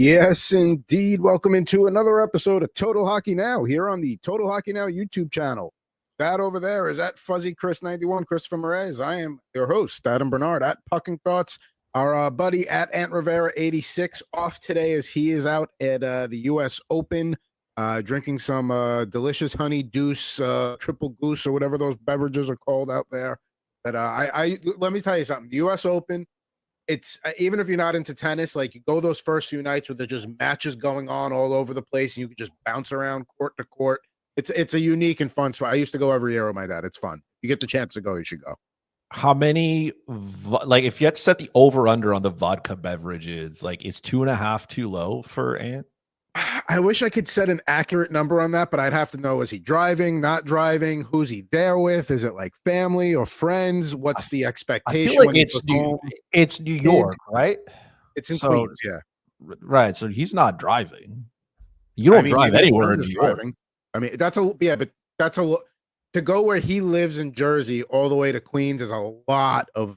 Yes, indeed. Welcome into another episode of Total Hockey Now here on the Total Hockey Now YouTube channel. That over there is at Fuzzy Chris 91, Christopher Moraes. I am your host, Adam Bernard at Pucking Thoughts. Our buddy at Ant Rivera 86 off today as he is out at the U.S. Open, drinking some delicious honey deuce, triple goose, or whatever those beverages are called out there. But I let me tell you something. The U.S. Open. It's even if you're not into tennis, like you go those first few nights where there's just matches going on all over the place and you can just bounce around court to court. It's a unique and fun spot. I used to go every year with my dad. It's fun. You get the chance to go, you should go. How many, like if you had to set the over under on the vodka beverages, like is 2.5 too low for Ant? I wish I could set an accurate number on that, but I'd have to know, is he driving, not driving? Who's he there with? Is it like family or friends? What's the expectation? I feel like it's New York, right? It's in Queens, yeah. Right. So he's not driving. You don't drive anywhere in New York. I mean, to go where he lives in Jersey all the way to Queens is a lot of,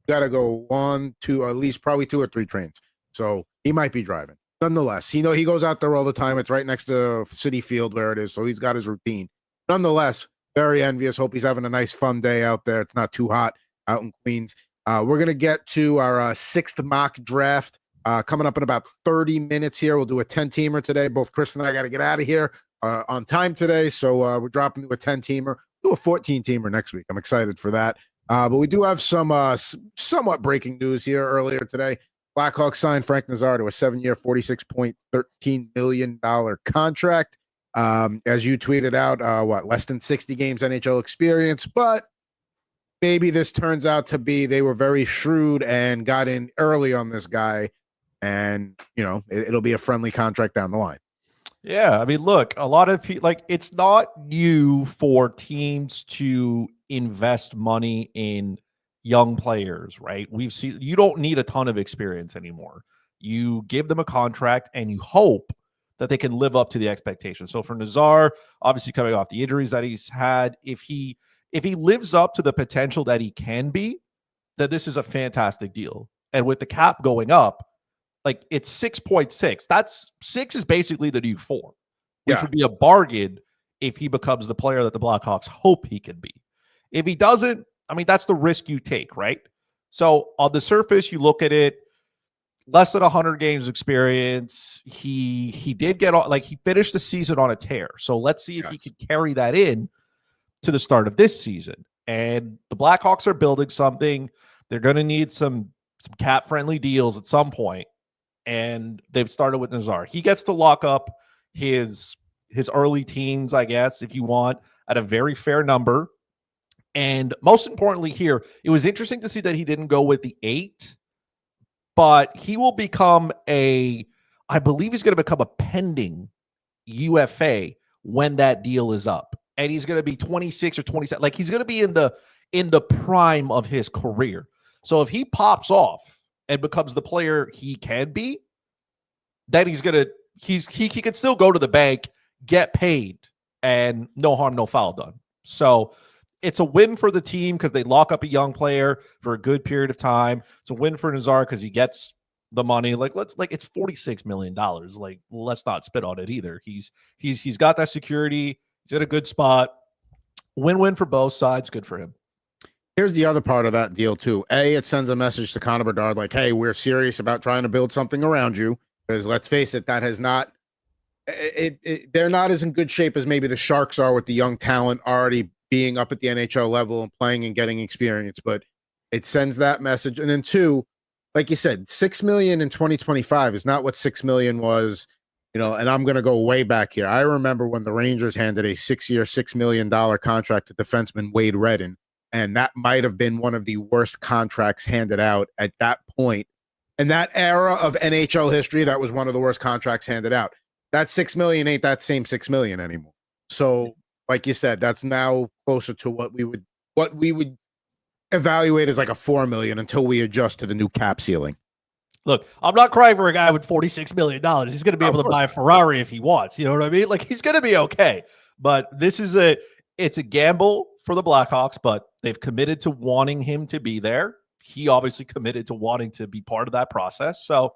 you got to go 1, 2, or at least probably 2 or 3 trains. So he might be driving. Nonetheless, he goes out there all the time. It's right next to Citi Field where it is, so he's got his routine. Nonetheless, very envious. Hope he's having a nice, fun day out there. It's not too hot out in Queens. We're going to get to our 6th mock draft coming up in about 30 minutes here. We'll do a 10-teamer today. Both Chris and I got to get out of here on time today, so we're dropping to a 10-teamer. Do a 14-teamer next week. I'm excited for that. But we do have some somewhat breaking news here earlier today. Blackhawks signed Frank Nazar to a 7-year, $46.13 million contract. As you tweeted out, less than 60 games NHL experience, but maybe this turns out to be they were very shrewd and got in early on this guy, and it'll be a friendly contract down the line. Yeah, I mean, look, a lot of people, like, it's not new for teams to invest money in young players, right? We've seen you don't need a ton of experience anymore. You give them a contract and you hope that they can live up to the expectations. So for Nazar, obviously coming off the injuries that he's had, if he lives up to the potential that he can be, then this is a fantastic deal. And with the cap going up, like it's 6.6. That's 6 is basically the new 4, which would be a bargain if he becomes the player that the Blackhawks hope he can be. If he doesn't, I mean, that's the risk you take, right? So on the surface, you look at it, less than 100 games experience. He did get on, like he finished the season on a tear. So let's see if he can carry that in to the start of this season. And the Blackhawks are building something. They're going to need some cap-friendly deals at some point. And they've started with Nazar. He gets to lock up his early teens, I guess, if you want, at a very fair number. And most importantly here, it was interesting to see that he didn't go with the 8, but he will become I believe he's going to become a pending UFA when that deal is up. And he's going to be 26 or 27. Like he's going to be in the prime of his career. So if he pops off and becomes the player he can be, then he can still go to the bank, get paid, and no harm, no foul done. So it's a win for the team because they lock up a young player for a good period of time. It's a win for Nazar because he gets the money. It's $46 million. Like, let's not spit on it either. He's got that security. He's in a good spot. Win-win for both sides. Good for him. Here's the other part of that deal too. It sends a message to Connor Bedard like, hey, we're serious about trying to build something around you. Because let's face it, that has not they're not as in good shape as maybe the Sharks are with the young talent already being up at the NHL level and playing and getting experience. But it sends that message. And then 2, like you said, $6 million in 2025 is not what $6 million was, and I'm going to go way back here. I remember when the Rangers handed a 6-year, $6 million contract to defenseman Wade Redden, and that might have been one of the worst contracts handed out at that point. In that era of NHL history, that was one of the worst contracts handed out. That $6 million ain't that same $6 million anymore. So, like you said, that's now closer to what we would evaluate as like a $4 million until we adjust to the new cap ceiling. Look, I'm not crying for a guy with $46 million. He's going to be able to buy a Ferrari if he wants. You know what I mean? Like, he's going to be okay. But this is it's a gamble for the Blackhawks, but they've committed to wanting him to be there. He obviously committed to wanting to be part of that process. So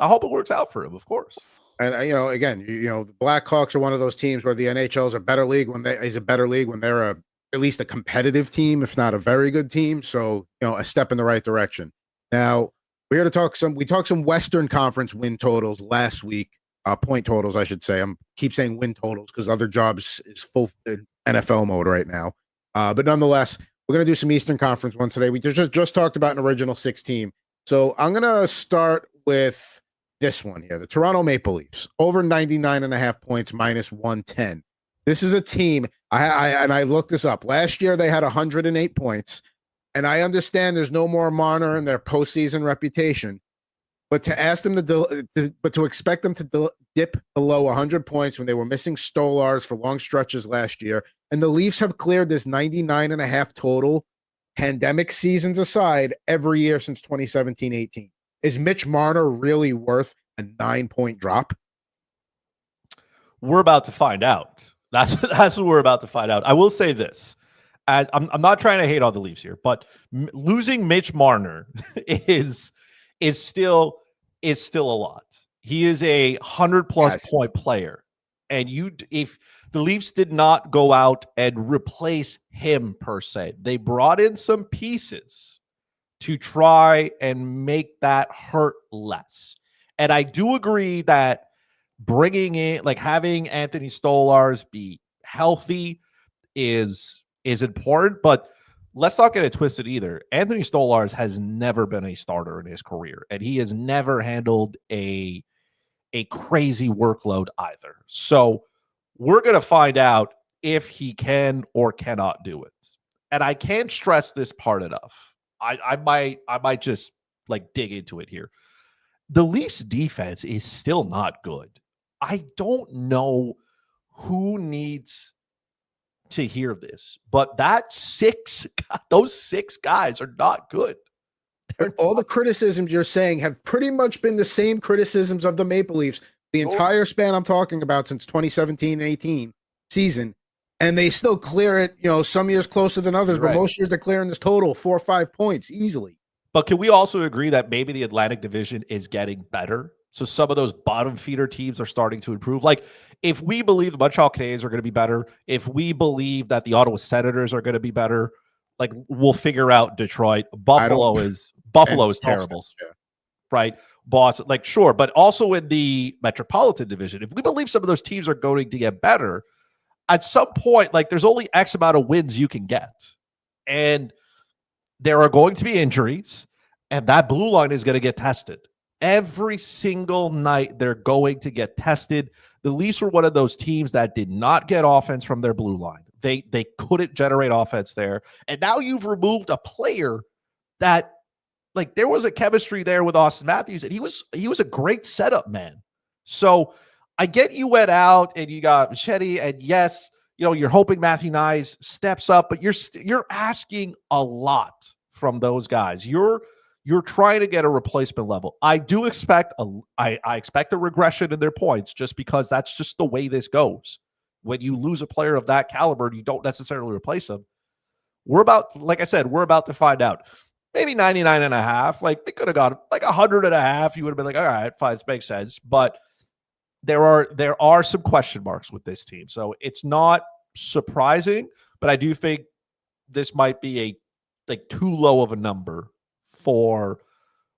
I hope it works out for him, of course. And again, the Blackhawks are one of those teams where the NHL is a better league when they're at least a competitive team, if not a very good team. So, a step in the right direction. Now, we're here to talk we talked some Western Conference win totals last week, point totals, I should say. Keep saying win totals because other jobs is full in NFL mode right now. But nonetheless, we're going to do some Eastern Conference ones today. We just talked about an original 6 team. So I'm going to start with this one here, the Toronto Maple Leafs, over 99.5 points, minus 110. This is a team, I looked this up. Last year, they had 108 points, and I understand there's no more Marner in their postseason reputation, but to ask them to expect them to dip below 100 points when they were missing Stolars for long stretches last year, and the Leafs have cleared this 99.5 total, pandemic seasons aside, every year since 2017-18. Is Mitch Marner really worth a 9-point drop? We're about to find out. That's what we're about to find out. I will say this. I'm not trying to hate on the Leafs here, but losing Mitch Marner is still a lot. He is a 100+ point player. And if the Leafs did not go out and replace him per se, they brought in some pieces to try and make that hurt less. And I do agree that bringing in, like having Anthony Stolars be healthy is important, but let's not get it twisted either. Anthony Stolars has never been a starter in his career, and he has never handled a crazy workload either. So we're going to find out if he can or cannot do it. And I can't stress this part enough. I might just like dig into it here. The Leafs defense is still not good. I don't know who needs to hear this, but those 6 guys are not good. All the criticisms you're saying have pretty much been the same criticisms of the Maple Leafs the entire span I'm talking about since 2017-18 season. And they still clear it, some years closer than others, but most years they're clearing this total 4 or 5 points easily. But can we also agree that maybe the Atlantic Division is getting better? So some of those bottom feeder teams are starting to improve. Like if we believe the Montreal Canadiens are going to be better, if we believe that the Ottawa Senators are going to be better, like we'll figure out Detroit. Buffalo is terrible. Yeah. Right? Boston, like sure, but also in the Metropolitan Division, if we believe some of those teams are going to get better, at some point, like there's only X amount of wins you can get. And there are going to be injuries, and that blue line is going to get tested. Every single night, they're going to get tested. The Leafs were one of those teams that did not get offense from their blue line. They couldn't generate offense there. And now you've removed a player that, like, there was a chemistry there with Austin Matthews, and he was a great setup man. So I get you went out and you got Machete, and yes, you're hoping Matthew Nyes steps up, but you're asking a lot from those guys. You're trying to get a replacement level. I do expect I expect a regression in their points just because that's just the way this goes. When you lose a player of that caliber, you don't necessarily replace them. Like I said, we're about to find out. Maybe 99.5. Like they could have got like 100.5. You would have been like, all right, fine, it makes sense. But there are some question marks with this team. So it's not surprising, but I do think this might be too low of a number for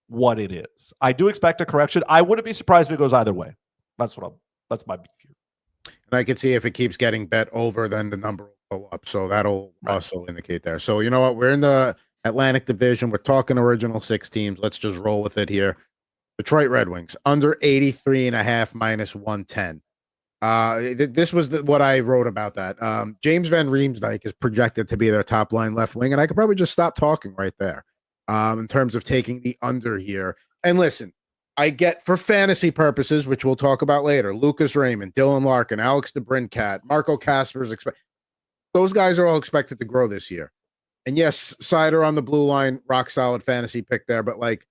what it is. I do expect a correction. I wouldn't be surprised if it goes either way. That's my beef here. And I can see if it keeps getting bet over, then the number will go up. So that'll also indicate there. So you know what? We're in the Atlantic Division. We're talking original 6 teams. Let's just roll with it here. Detroit Red Wings, under 83.5, minus 110. This was what I wrote about that. James Van Riemsdyk is projected to be their top line left wing, and I could probably just stop talking right there in terms of taking the under here. And listen, I get for fantasy purposes, which we'll talk about later, Lucas Raymond, Dylan Larkin, Alex DeBrincat, Marco Kasper's those guys are all expected to grow this year. And yes, Sider on the blue line, rock solid fantasy pick there, but like,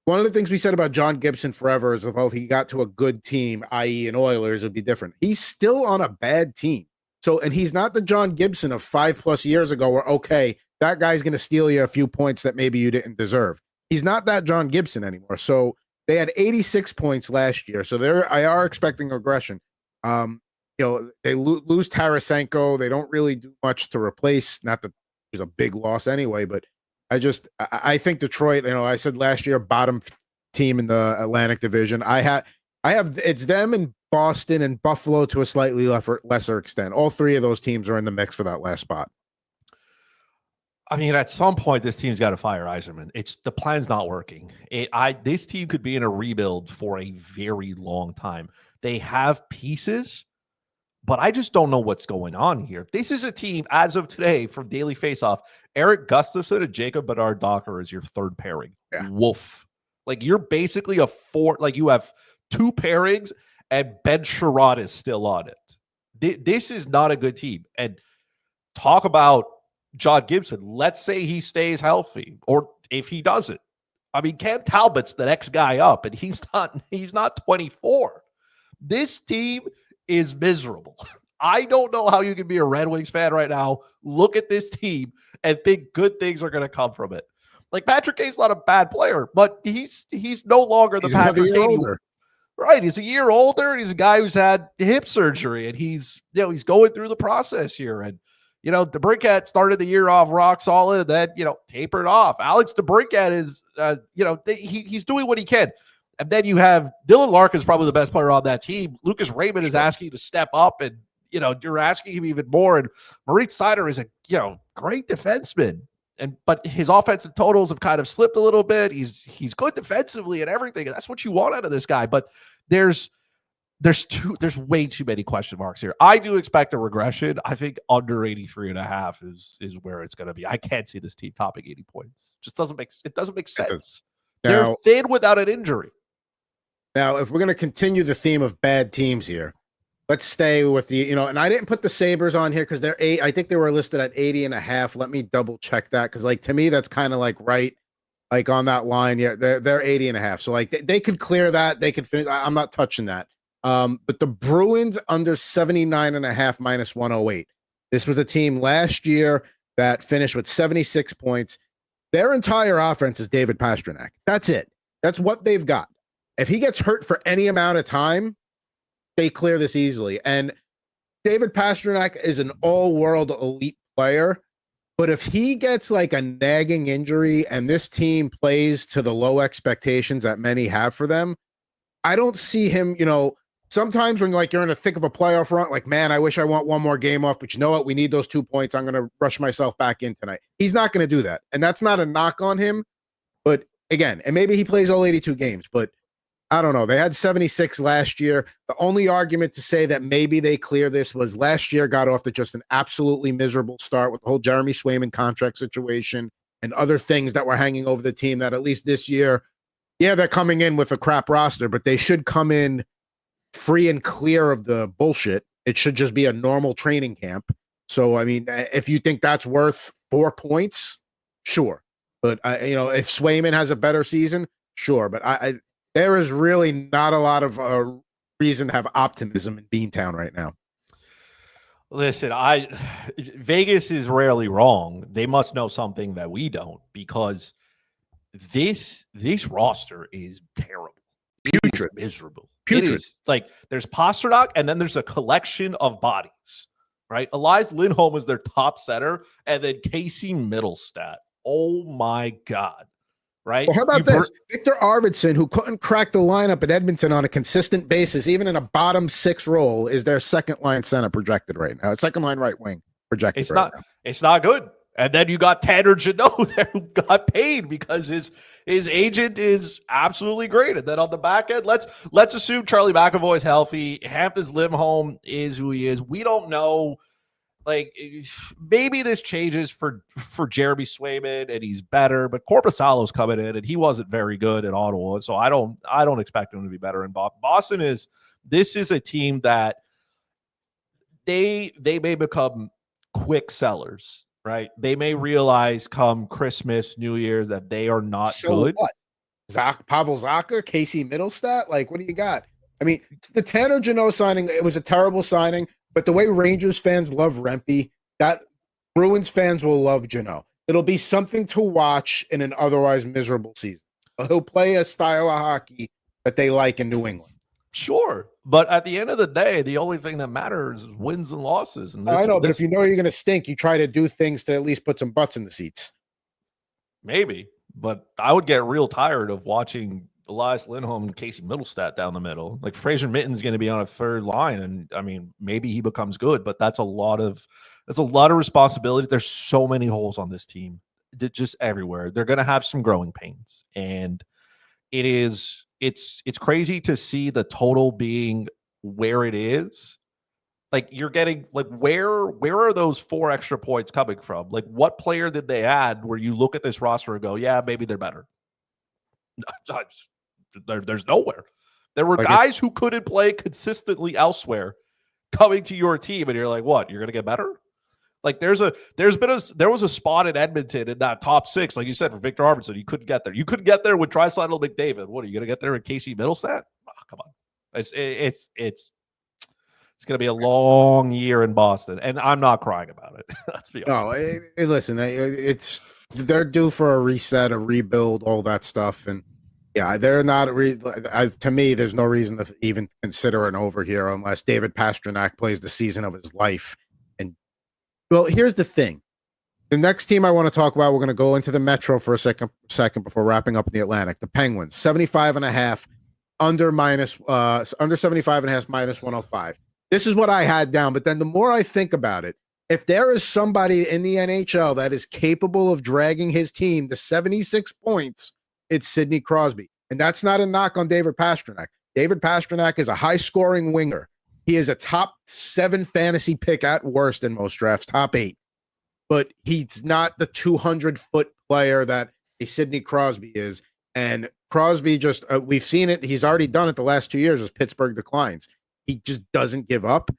one of the things we said about John Gibson forever is if he got to a good team, i.e. an Oilers, it would be different. He's still on a bad team. So, and he's not the John Gibson of 5+ years ago where, okay, that guy's going to steal you a few points that maybe you didn't deserve. He's not that John Gibson anymore. So They had 86 points last year, so I are expecting regression. They lose Tarasenko. They don't really do much to replace. Not that it was a big loss anyway, but I think Detroit. I said last year bottom team in the Atlantic Division. I have it's them and Boston and Buffalo to a slightly lesser extent. All three of those teams are in the mix for that last spot. I mean, at some point, this team's got to fire Yzerman. The plan's not working. This team could be in a rebuild for a very long time. They have pieces, but I just don't know what's going on here. This is a team, as of today, from Daily Faceoff, Eric Gustafsson and Jacob Bedard-Docker is your third pairing. Yeah. Woof. Like, you're basically you have two pairings, and Ben Sherrod is still on it. This is not a good team. And talk about John Gibson. Let's say he stays healthy, or if he doesn't. I mean, Cam Talbot's the next guy up, and he's not 24. This team is miserable. I don't know how you can be a Red Wings fan right now, look at this team, and think good things are going to come from it. Like, Patrick Kane's not a bad player, but he's no longer the Patrick Kane. Right, he's a year older, and he's a guy who's had hip surgery, and he's going through the process here. And DeBrincat started the year off rock solid, and then tapered off. Alex DeBrincat is he's doing what he can. And then you have Dylan Larkin is probably the best player on that team. Lucas Raymond is asking you to step up, and you're asking him even more. And Moritz Seider is a great defenseman, but his offensive totals have kind of slipped a little bit. He's good defensively and everything, and that's what you want out of this guy. But there's way too many question marks here. I do expect a regression. I think under 83.5 is where it's going to be. I can't see this team topping 80 points. Just doesn't make sense. They're thin without an injury. Now, if we're going to continue the theme of bad teams here, let's stay with the, and I didn't put the Sabres on here because I think they were listed at 80.5. Let me double check that. Cause to me, that's kind of right, on that line. Yeah. They're 80.5. So they could clear that. They could finish. I'm not touching that. But the Bruins under 79.5 minus 108. This was a team last year that finished with 76 points. Their entire offense is David Pastrnak. That's it. That's what they've got. If he gets hurt for any amount of time, they clear this easily. And David Pastrnak is an all-world elite player, but if he gets a nagging injury and this team plays to the low expectations that many have for them, I don't see him, sometimes when you're in the thick of a playoff run, man, I wish I want one more game off, but you know what? We need those 2 points. I'm going to rush myself back in tonight. He's not going to do that. And that's not a knock on him, but again, and maybe he plays all 82 games, but I don't know. They had 76 last year. The only argument to say that maybe they clear this was last year got off to just an absolutely miserable start with the whole Jeremy Swayman contract situation and other things that were hanging over the team that at least this year, yeah, they're coming in with a crap roster, but they should come in free and clear of the bullshit. It should just be a normal training camp. So, I mean, if you think that's worth 4 points, sure. But, if Swayman has a better season, sure. But there is really not a lot of reason to have optimism in Beantown right now. Listen, Vegas is rarely wrong. They must know something that we don't, because this roster is terrible. Putrid. Miserable. Putrid. It is there's Pastrnak, and then there's a collection of bodies, right? Elias Lindholm is their top center, and then Casey Middlestat. Oh my God. Right? Well, how about this? Victor Arvidsson, who couldn't crack the lineup at Edmonton on a consistent basis, even in a bottom 6 role, is their second line center projected right now. Second line right wing projected. It's not good. And then you got Tanner Jeannot there, who got paid because his agent is absolutely great. And then on the back end, let's assume Charlie McAvoy's healthy. Hampton's Lindholm is who he is. We don't know. Maybe this changes for Jeremy Swayman and he's better, but Korpisalo's coming in and he wasn't very good at Ottawa, so I don't expect him to be better in Boston. This is a team that they may become quick sellers, right? They may realize come Christmas, New Year's that they are not good. What? Pavel Zacha, Casey Middlestat, what do you got? I mean, the Tanner Jeannot signing, it was a terrible signing. But the way Rangers fans love Rempe, that Bruins fans will love Jeannot. It'll be something to watch in an otherwise miserable season. He'll play a style of hockey that they like in New England. Sure. But at the end of the day, the only thing that matters is wins and losses. And I know, but if you know you're going to stink, you try to do things to at least put some butts in the seats. Maybe, but I would get real tired of watching Elias Lindholm and Casey Middlestat down the middle. Like Fraser Mitten's going to be on a third line, and I mean, maybe he becomes good, but that's a lot of responsibility. There's so many holes on this team, just everywhere. They're going to have some growing pains, and it's crazy to see the total being where it is. Like you're getting like where are those 4 extra points coming from? Like what player did they add where you look at this roster and go, yeah, maybe they're better? There's nowhere. There were guys who couldn't play consistently elsewhere coming to your team, and you're like, what? You're gonna get better? Like there was a spot in Edmonton in that top 6, like you said, for Victor Arvidsson. You couldn't get there. You couldn't get there with Draisaitl McDavid. What are you gonna get there with Casey Middlestat? Oh, come on. It's going to be a long year in Boston, and I'm not crying about it. Let's be honest. No, listen, they're due for a reset, a rebuild, all that stuff, and yeah, they're not. To me, there's no reason to even consider an over here unless David Pastrnak plays the season of his life. And well, here's the thing: the next team I want to talk about, we're going to go into the Metro for a second before wrapping up in the Atlantic. The Penguins, 75.5, under 75.5, minus 105. This is what I had down, but then the more I think about it, if there is somebody in the NHL that is capable of dragging his team to 76 points, it's Sidney Crosby. And that's not a knock on David Pastrnak. David Pastrnak is a high-scoring winger. He is a top 7 fantasy pick at worst in most drafts, top 8. But he's not the 200-foot player that a Sidney Crosby is. And Crosby just, we've seen it. He's already done it the last 2 years as Pittsburgh declines. He just doesn't give up,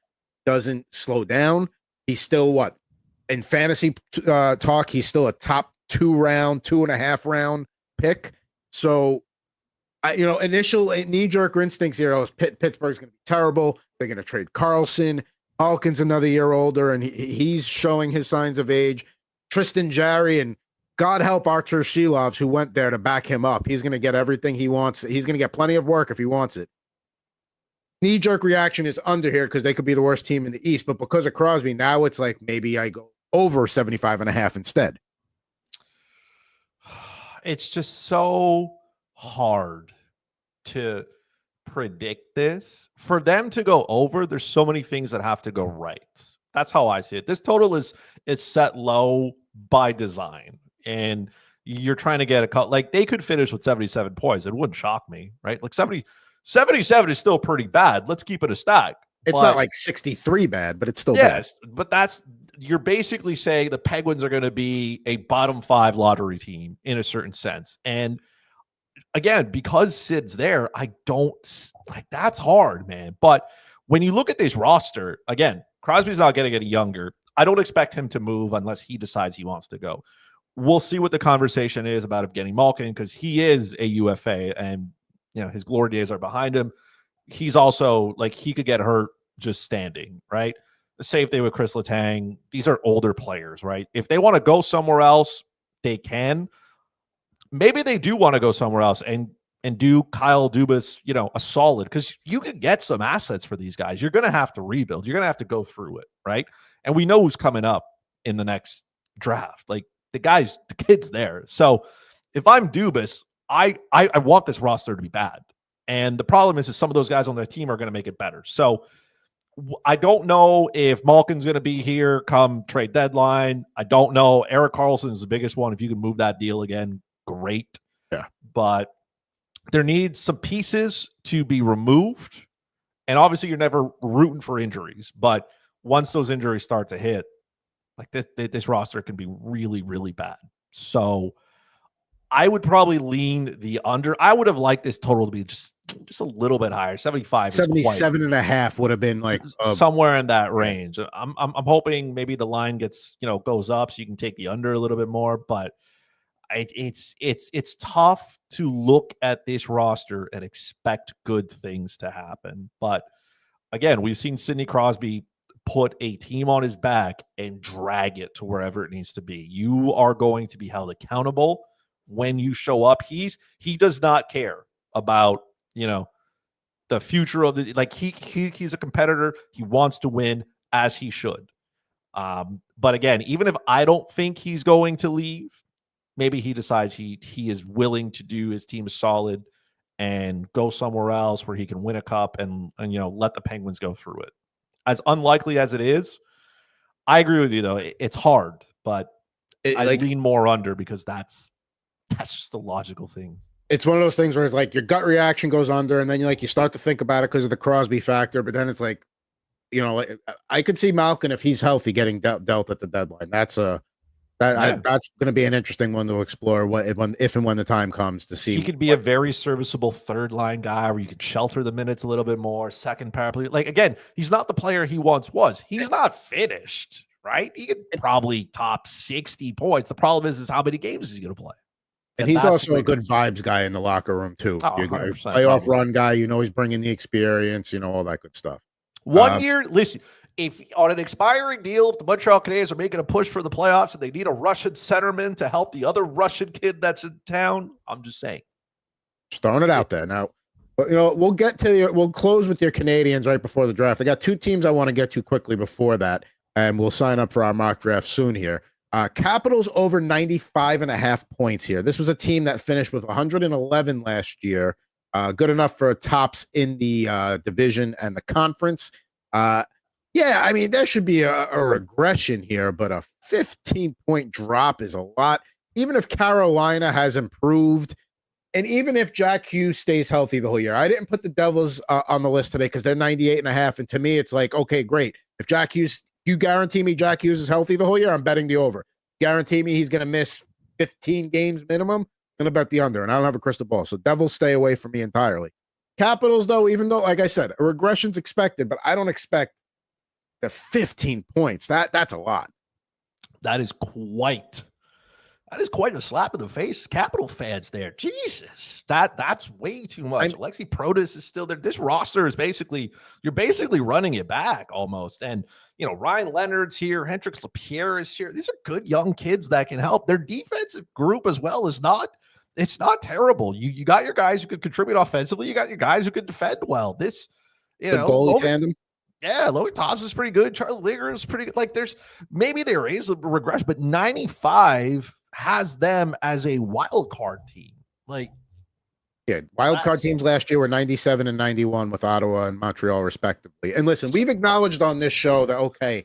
doesn't slow down. He's still what? In fantasy talk, he's still a top 2.5 round pick. So, initial knee-jerk instincts here is Pittsburgh's going to be terrible. They're going to trade Carlson. Malkin's another year older, and he's showing his signs of age. Tristan Jarry, and God help Artur Shilovs, who went there to back him up. He's going to get everything he wants. He's going to get plenty of work if he wants it. Knee-jerk reaction is under here because they could be the worst team in the East. But because of Crosby, now it's like maybe I go over 75.5 instead. It's just so hard to predict this. For them to go over, there's so many things that have to go right. That's how I see it. This total is set low by design. And you're trying to get a cut. Like they could finish with 77 points. It wouldn't shock me, right? Like 77 is still pretty bad. Let's keep it a stack. It's not like 63 bad, but it's still bad. Yes, but you're basically saying the Penguins are going to be a bottom 5 lottery team in a certain sense. And again, because Sid's there, I don't like that's hard, man. But when you look at this roster, again, Crosby's not going to get younger. I don't expect him to move unless he decides he wants to go. We'll see what the conversation is about him getting Malkin because he is a UFA and his glory days are behind him. He's also like he could get hurt just standing, right? The same thing with Chris Letang. These are older players, right? If they want to go somewhere else, they can. Maybe they do want to go somewhere else and do Kyle Dubas, a solid because you can get some assets for these guys. You're going to have to rebuild. You're going to have to go through it, right? And we know who's coming up in the next draft. Like the kid's there. So if I'm Dubas, I want this roster to be bad. And the problem is some of those guys on their team are going to make it better. So I don't know if Malkin's going to be here come trade deadline. I don't know. Erik Karlsson is the biggest one. If you can move that deal again, great. Yeah. But there needs some pieces to be removed. And obviously you're never rooting for injuries. But once those injuries start to hit, like this roster can be really, really bad. So I would probably lean the under. I would have liked this total to be just a little bit higher. 77.5 would have been like somewhere in that range. I'm hoping maybe the line gets, goes up so you can take the under a little bit more, but it's tough to look at this roster and expect good things to happen. But again, we've seen Sidney Crosby put a team on his back and drag it to wherever it needs to be. You are going to be held accountable when you show up. He does not care about you know, the future of the like he's a competitor. He wants to win as he should. But again, even if I don't think he's going to leave, maybe he decides he is willing to do his team solid and go somewhere else where he can win a cup and let the Penguins go through it. As unlikely as it is, I agree with you though. It's hard, but I lean more under because that's just the logical thing. It's one of those things where it's like your gut reaction goes under, and then you start to think about it because of the Crosby factor. But then it's like, I could see Malkin if he's healthy getting dealt at the deadline. That's going to be an interesting one to explore. If and when the time comes to see, he could be a very serviceable third line guy where you could shelter the minutes a little bit more. Second power play, like again, he's not the player he once was. He's not finished, right? He could probably top 60 points. The problem is how many games is he going to play? And he's also a good vibes guy in the locker room too. Oh, 100%. Playoff run guy, he's bringing the experience, all that good stuff. 1 year, listen, if on an expiring deal, if the Montreal Canadiens are making a push for the playoffs and they need a Russian centerman to help the other Russian kid that's in town, I'm just saying. Just throwing it out there. Now, we'll close with your Canadians right before the draft. I got two teams I want to get to quickly before that, and we'll sign up for our mock draft soon here. Capitals over 95.5 points here. This was a team that finished with 111 last year. Good enough for tops in the division and the conference. There should be a regression here, but a 15-point drop is a lot. Even if Carolina has improved, and even if Jack Hughes stays healthy the whole year. I didn't put the Devils on the list today because they're 98.5, and to me, it's like, okay, great. If Jack Hughes, you guarantee me Jack Hughes is healthy the whole year, I'm betting the over. Guarantee me he's going to miss 15 games minimum, I'm going to bet the under, and I don't have a crystal ball. So Devils stay away from me entirely. Capitals, though, even though, like I said, a regression's expected, but I don't expect the 15 points. That's a lot. That is quite a slap in the face. Capital fans there. Jesus. That's way too much. Alexi Protas is still there. This roster is you're basically running it back almost. And, Ryan Leonard's here. Hendrix Lapierre is here. These are good young kids that can help. Their defensive group as well it's not terrible. You got your guys who could contribute offensively. You got your guys who could defend well. This, goalie tandem. Yeah, Logan Thompson is pretty good. Charlie Ligger is pretty good. Like, there is a regression, but 95 has them as a wild card team. Wild card teams last year were 97 and 91 with Ottawa and Montreal, respectively. And listen, we've acknowledged on this show that, okay,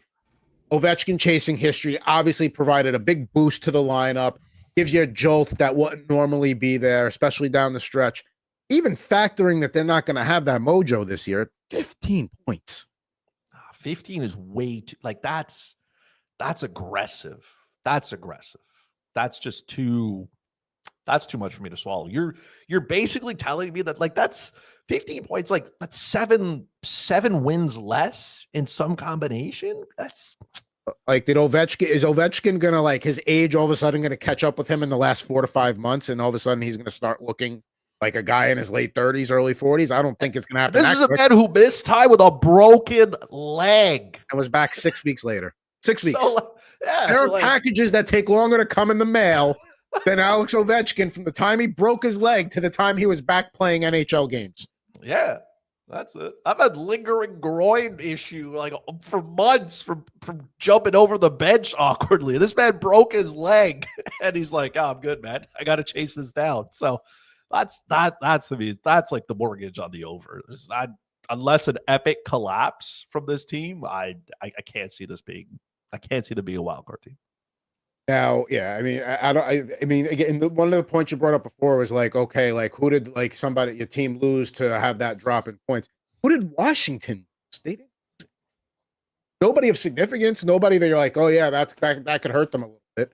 Ovechkin chasing history obviously provided a big boost to the lineup, gives you a jolt that wouldn't normally be there, especially down the stretch. Even factoring that they're not going to have that mojo this year, 15 points. 15 is way too, that's aggressive. That's aggressive. That's just too much for me to swallow. You're basically telling me that that's 15 points, that's seven wins less in some combination. That's is Ovechkin gonna his age all of a sudden gonna catch up with him in the last 4 to 5 months, and all of a sudden he's gonna start looking like a guy in his late 30s, early 40s? I don't think it's gonna happen. This is a man who missed time with a broken leg and was back 6 weeks later. 6 weeks. There are packages that take longer to come in the mail than Alex Ovechkin from the time he broke his leg to the time he was back playing NHL games. Yeah, that's it. I've had lingering groin issue for months from jumping over the bench awkwardly. This man broke his leg, and he's like, "Oh, I'm good, man. I got to chase this down." So that's to me. That's like the mortgage on the over. Unless an epic collapse from this team, I can't see this being. I can't see them being a wild card team. Now, yeah, I mean, again, one of the points you brought up before was okay, who did somebody your team lose to have that drop in points? Who did Washington lose? They didn't. Nobody of significance. Nobody that you're like, oh yeah, that could hurt them a little bit.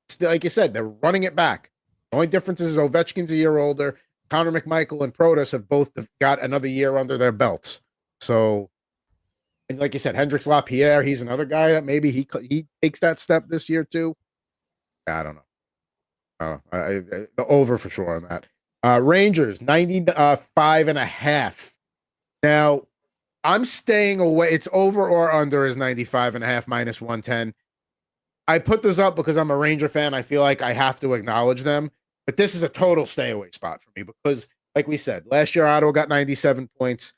It's, like you said, they're running it back. The only difference is Ovechkin's a year older. Connor McMichael and Protas have both got another year under their belts. So, and like you said, Hendrix Lapierre, he's another guy that maybe he takes that step this year too. I don't know. The over for sure on that. Rangers 95.5. Now, I'm staying away. It's over or under is 95.5 minus 110. I put this up because I'm a Ranger fan. I feel like I have to acknowledge them, but this is a total stay away spot for me because like we said, last year Ottawa got 97 points.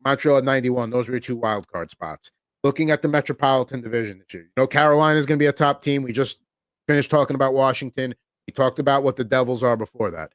Montreal had 91. Those were your 2 wild card spots. Looking at the Metropolitan Division this year, Carolina is going to be a top team. We just finished talking about Washington. We talked about what the Devils are before that.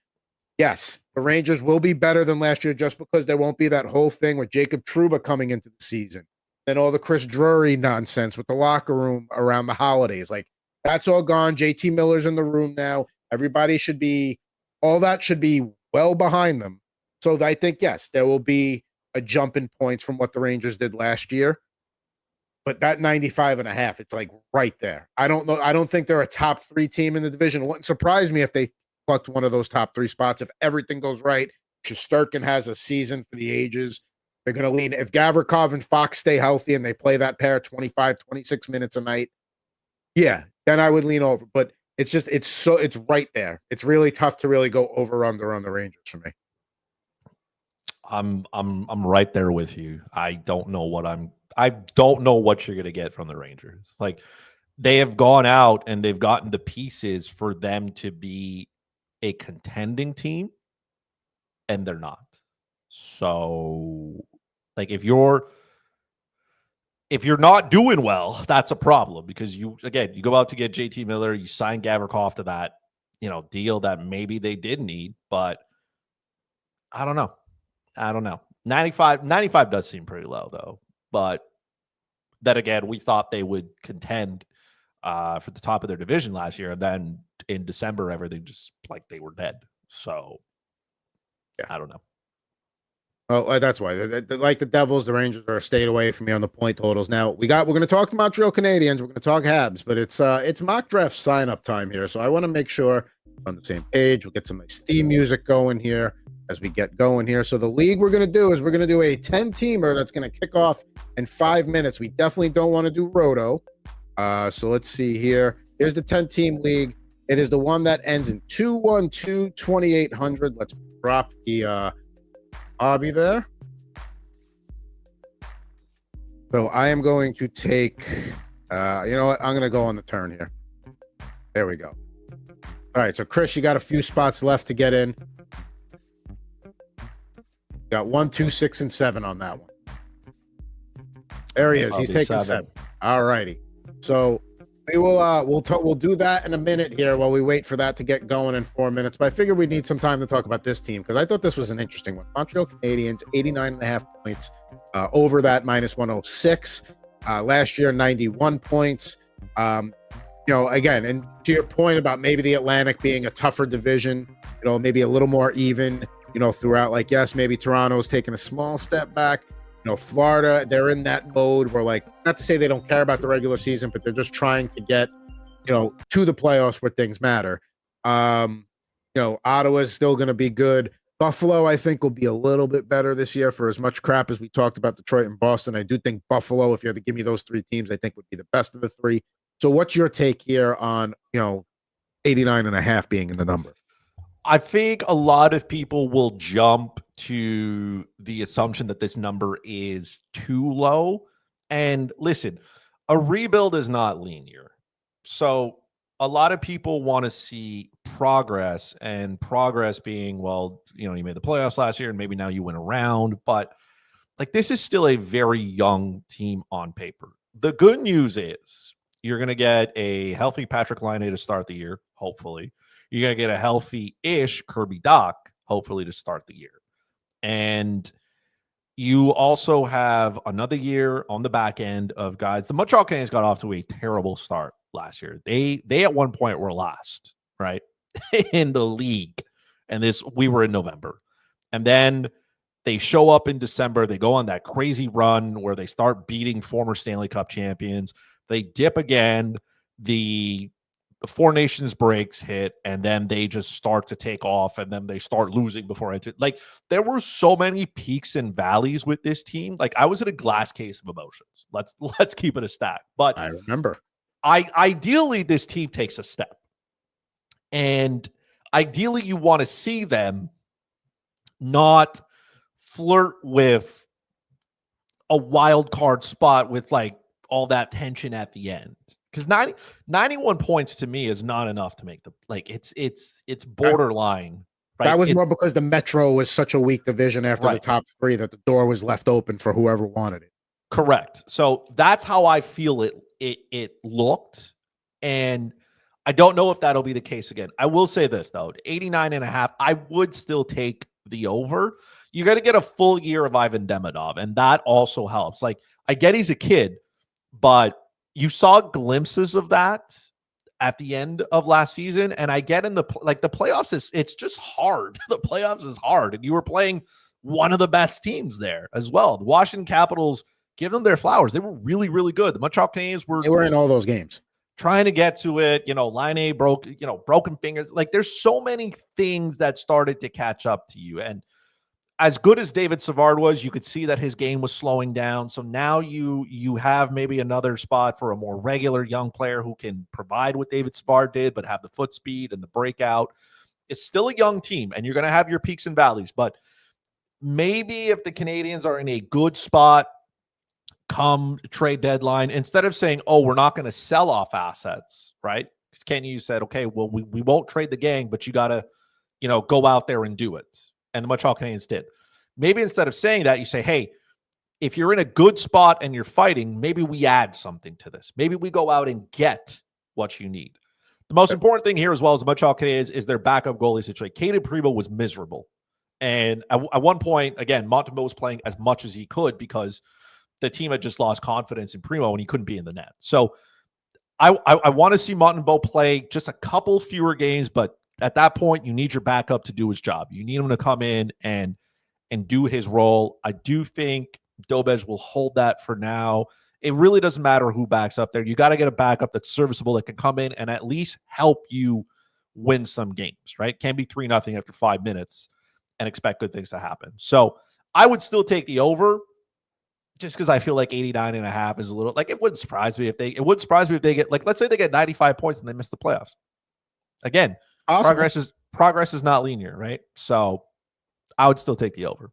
Yes, the Rangers will be better than last year just because there won't be that whole thing with Jacob Trouba coming into the season. Then all the Chris Drury nonsense with the locker room around the holidays. Like, that's all gone. JT Miller's in the room now. Everybody should be, all that should be well behind them. So I think, yes, there will be a jump in points from what the Rangers did last year. But that 95.5, it's like right there. I don't know. I don't think they're a top 3 team in the division. It wouldn't surprise me if they plucked one of those top 3 spots. If everything goes right, Shesterkin has a season for the ages. They're going to lean. If Gavrikov and Fox stay healthy and they play that pair 25, 26 minutes a night, yeah, then I would lean over. But it's right there. It's really tough to really go over under on the Rangers for me. I'm right there with you. I don't know what you're going to get from the Rangers. Like, they have gone out and they've gotten the pieces for them to be a contending team, and they're not. So, like, if you're not doing well, that's a problem, because you go out to get JT Miller, you sign Gavrikov to that, deal that maybe they did need, but I don't know. 95 does seem pretty low though. But then again, we thought they would contend for the top of their division last year, and then in December, everything just like they were dead. So, yeah, I don't know. Oh, that's why. Like the Devils, the Rangers are a state away from me on the point totals. Now we're going to talk to Montreal Canadiens. We're going to talk Habs, but it's mock draft sign up time here, so I want to make sure we're on the same page. We'll get some nice theme music going here as we get going here. So the league we're going to do is we're going to do a 10-teamer that's going to kick off in 5 minutes. We definitely don't want to do roto. So let's see here. Here's the 10-team league. It is the one that ends in 212-2800. Let's drop the hobby there. So I am going to take, you know what? I'm going to go on the turn here. There we go. All right. So Chris, you got a few spots left to get in. Got 1, 2, 6, and 7 on that one. There he is. He's taking 7. All righty. So we will we'll do that in a minute here while we wait for that to get going in 4 minutes. But I figured we'd need some time to talk about this team because I thought this was an interesting one. Montreal Canadiens, 89.5 points, over that -106. Last year, 91 points. Again, and to your point about maybe the Atlantic being a tougher division, maybe a little more even, throughout. Like, yes, maybe Toronto's taking a small step back. Florida, they're in that mode where, like, not to say they don't care about the regular season, but they're just trying to get, to the playoffs where things matter. Ottawa's still going to be good. Buffalo, I think, will be a little bit better this year for as much crap as we talked about Detroit and Boston. I do think Buffalo, if you had to give me those 3 teams, I think would be the best of the 3. So what's your take here on, 89.5 being in the number? I think a lot of people will jump to the assumption that this number is too low. And listen, a rebuild is not linear. So a lot of people want to see progress, and progress being, well, you made the playoffs last year and maybe now you went around, but like, this is still a very young team on paper. The good news is you're going to get a healthy Patrick Laine to start the year, hopefully. You're going to get a healthy-ish Kirby Dach, hopefully, to start the year. And you also have another year on the back end of guys. The Montreal Canadiens got off to a terrible start last year. They at one point were last, right, in the league. And we were in November. And then they show up in December. They go on that crazy run where they start beating former Stanley Cup champions. They dip again. The Four Nations breaks hit, and then they just start to take off, and then they start losing before it. Like, there were so many peaks and valleys with this team. Like, I was in a glass case of emotions. Let's keep it a stack. But I remember. Ideally, this team takes a step. And ideally, you want to see them not flirt with a wild card spot with, like, all that tension at the end. Because 91 points to me is not enough to make the, like, it's borderline right? That was more because the Metro was such a weak division after the top three that the door was left open for whoever wanted it. Correct. So that's how I feel it looked. And I don't know if that'll be the case again. I will say this, though, 89.5, I would still take the over. You got to get a full year of Ivan Demidov, and that also helps. Like, I get he's a kid, but you saw glimpses of that at the end of last season. And I get in the playoffs, it's just hard. The playoffs is hard. And you were playing one of the best teams there as well. The Washington Capitals, give them their flowers. They were really, really good. The Montreal Canadiens they were in all those games. Trying to get to it, Line broken fingers. Like, there's so many things that started to catch up to you. And as good as David Savard was, you could see that his game was slowing down. So now you have maybe another spot for a more regular young player who can provide what David Savard did, but have the foot speed and the breakout. It's still a young team, and you're going to have your peaks and valleys. But maybe if the Canadiens are in a good spot come trade deadline, instead of saying, oh, we're not going to sell off assets, right? Because Kenny, you said, okay, well, we won't trade the gang, but you got to, go out there and do it. And the Montreal Canadiens did. Maybe instead of saying that, you say, hey, if you're in a good spot and you're fighting, maybe we add something to this. Maybe we go out and get what you need. The most important thing here, as well as the Montreal Canadiens, is their backup goalie situation. Kaden Primo was miserable. And at one point, again, Montembeault was playing as much as he could because the team had just lost confidence in Primo and he couldn't be in the net. So I want to see Montembeault play just a couple fewer games, but at that point, you need your backup to do his job. You need him to come in and do his role. I do think Dobej will hold that for now. It really doesn't matter who backs up there. You got to get a backup that's serviceable, that can come in and at least help you win some games, right? Can't be 3-0 after 5 minutes and expect good things to happen. So I would still take the over, just because I feel like 89.5 is a little, like, it wouldn't surprise me if they get, like, let's say they get 95 points and they miss the playoffs. Again, awesome. Progress is not linear, right? So I would still take the over.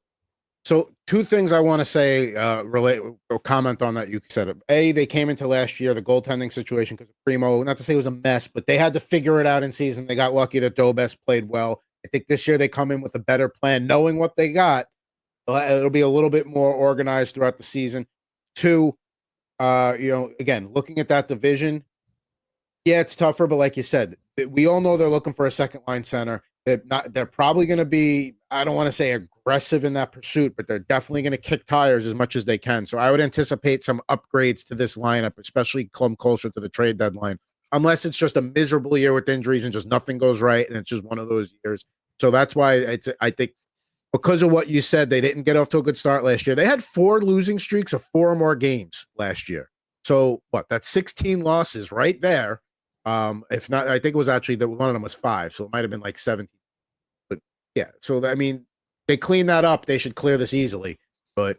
So two things I want to say, relate or comment on that you said. A, they came into last year, the goaltending situation, because of Primo, not to say it was a mess, but they had to figure it out in season. They got lucky that Dobes played well. I think this year they come in with a better plan, knowing what they got. It'll be a little bit more organized throughout the season. Two, again, looking at that division, yeah, it's tougher, but like you said, we all know they're looking for a second line center. They're probably going to be, I don't want to say aggressive in that pursuit, but they're definitely going to kick tires as much as they can. So I would anticipate some upgrades to this lineup, especially come closer to the trade deadline, unless it's just a miserable year with injuries and just nothing goes right and it's just one of those years. So that's why I think, because of what you said, they didn't get off to a good start last year. They had 4 losing streaks of 4 or more games last year. So that's 16 losses right there. If not, I think it was actually that one of them was 5, so it might have been like 17. But yeah, so I mean, they clean that up. They should clear this easily. But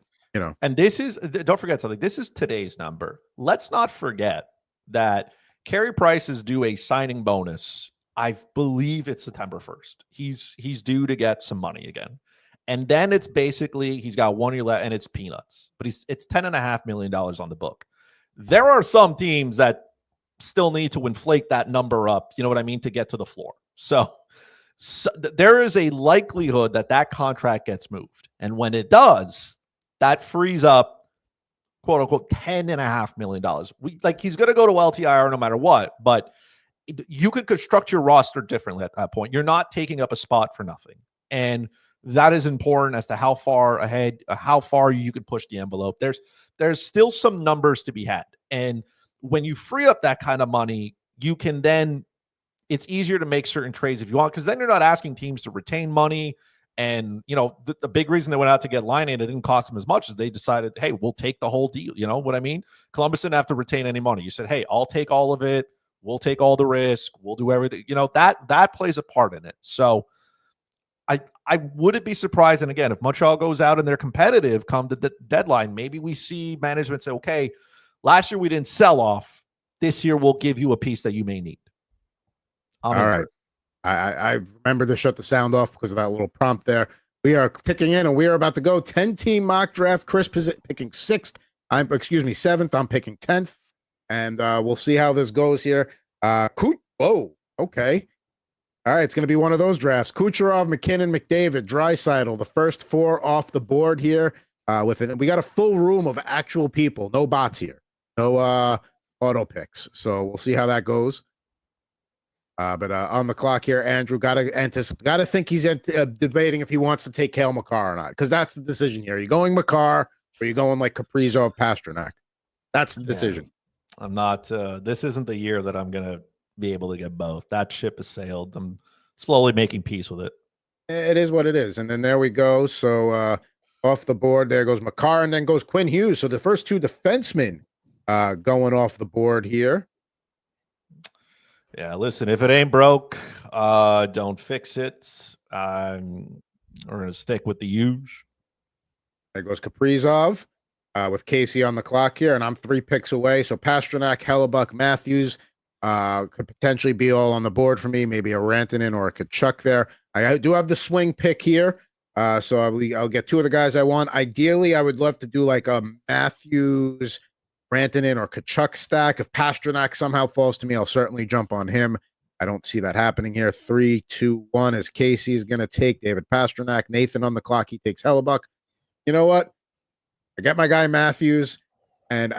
and this is, don't forget something. This is today's number. Let's not forget that Carey Price is due a signing bonus. I believe it's September 1st. He's due to get some money again. And then it's basically, he's got 1 year left and it's peanuts, but it's $10.5 million on the book. There are some teams that still need to inflate that number up, you know what I mean, to get to the floor. So there is a likelihood that contract gets moved. And when it does, that frees up, quote unquote, $10.5 million. He's going to go to LTIR no matter what, but you could construct your roster differently at that point. You're not taking up a spot for nothing. And that is important as to how far ahead, how far you could push the envelope. There's still some numbers to be had. And when you free up that kind of money, you can then, it's easier to make certain trades if you want, because then you're not asking teams to retain money. And, the big reason they went out to get Line, it didn't cost them as much as they decided, hey, we'll take the whole deal. You know what I mean? Columbus didn't have to retain any money. You said, hey, I'll take all of it. We'll take all the risk. We'll do everything. That plays a part in it. So I wouldn't be surprised. And again, if Montreal goes out and they're competitive come the deadline, maybe we see management say, okay, last year we didn't sell off. This year we'll give you a piece that you may need. All right. I remember to shut the sound off because of that little prompt there. We are ticking in and we are about to go 10-team mock draft. Chris picking 6th. 7th. I'm picking 10th. And we'll see how this goes here. Whoa. Okay. All right, it's going to be one of those drafts. Kucherov, McKinnon, McDavid, Draisaitl, the first 4 off the board here. We got a full room of actual people, no bots here, no auto picks. So we'll see how that goes. But on the clock here, Andrew got to think he's debating if he wants to take Cale Makar or not, because that's the decision here. Are you going Makar or are you going like Kaprizov, Pasternak? That's the decision. I'm not. This isn't the year that I'm gonna be able to get both. That ship has sailed. I'm slowly making peace with it. It is what it is. And then there we go. So off the board, there goes Makar, and then goes Quinn Hughes. So the first 2 defensemen going off the board here. Yeah, listen, if it ain't broke, don't fix it. We're going to stick with the huge. There goes Kaprizov with Casey on the clock here, and I'm 3 picks away. So Pasternak, Hellebuck, Matthews could potentially be all on the board for me. Maybe a Rantanen or a Kachuk there. I do have the swing pick here, so I'll get 2 of the guys I want. Ideally, I would love to do like a Matthews, Rantanen, or Kachuk stack. If Pasternak somehow falls to me, I'll certainly jump on him. I don't see that happening here. 3, 2, 1 as Casey's going to take David Pasternak. Nathan on the clock. He takes Hellebuck. You know what? I got my guy Matthews, and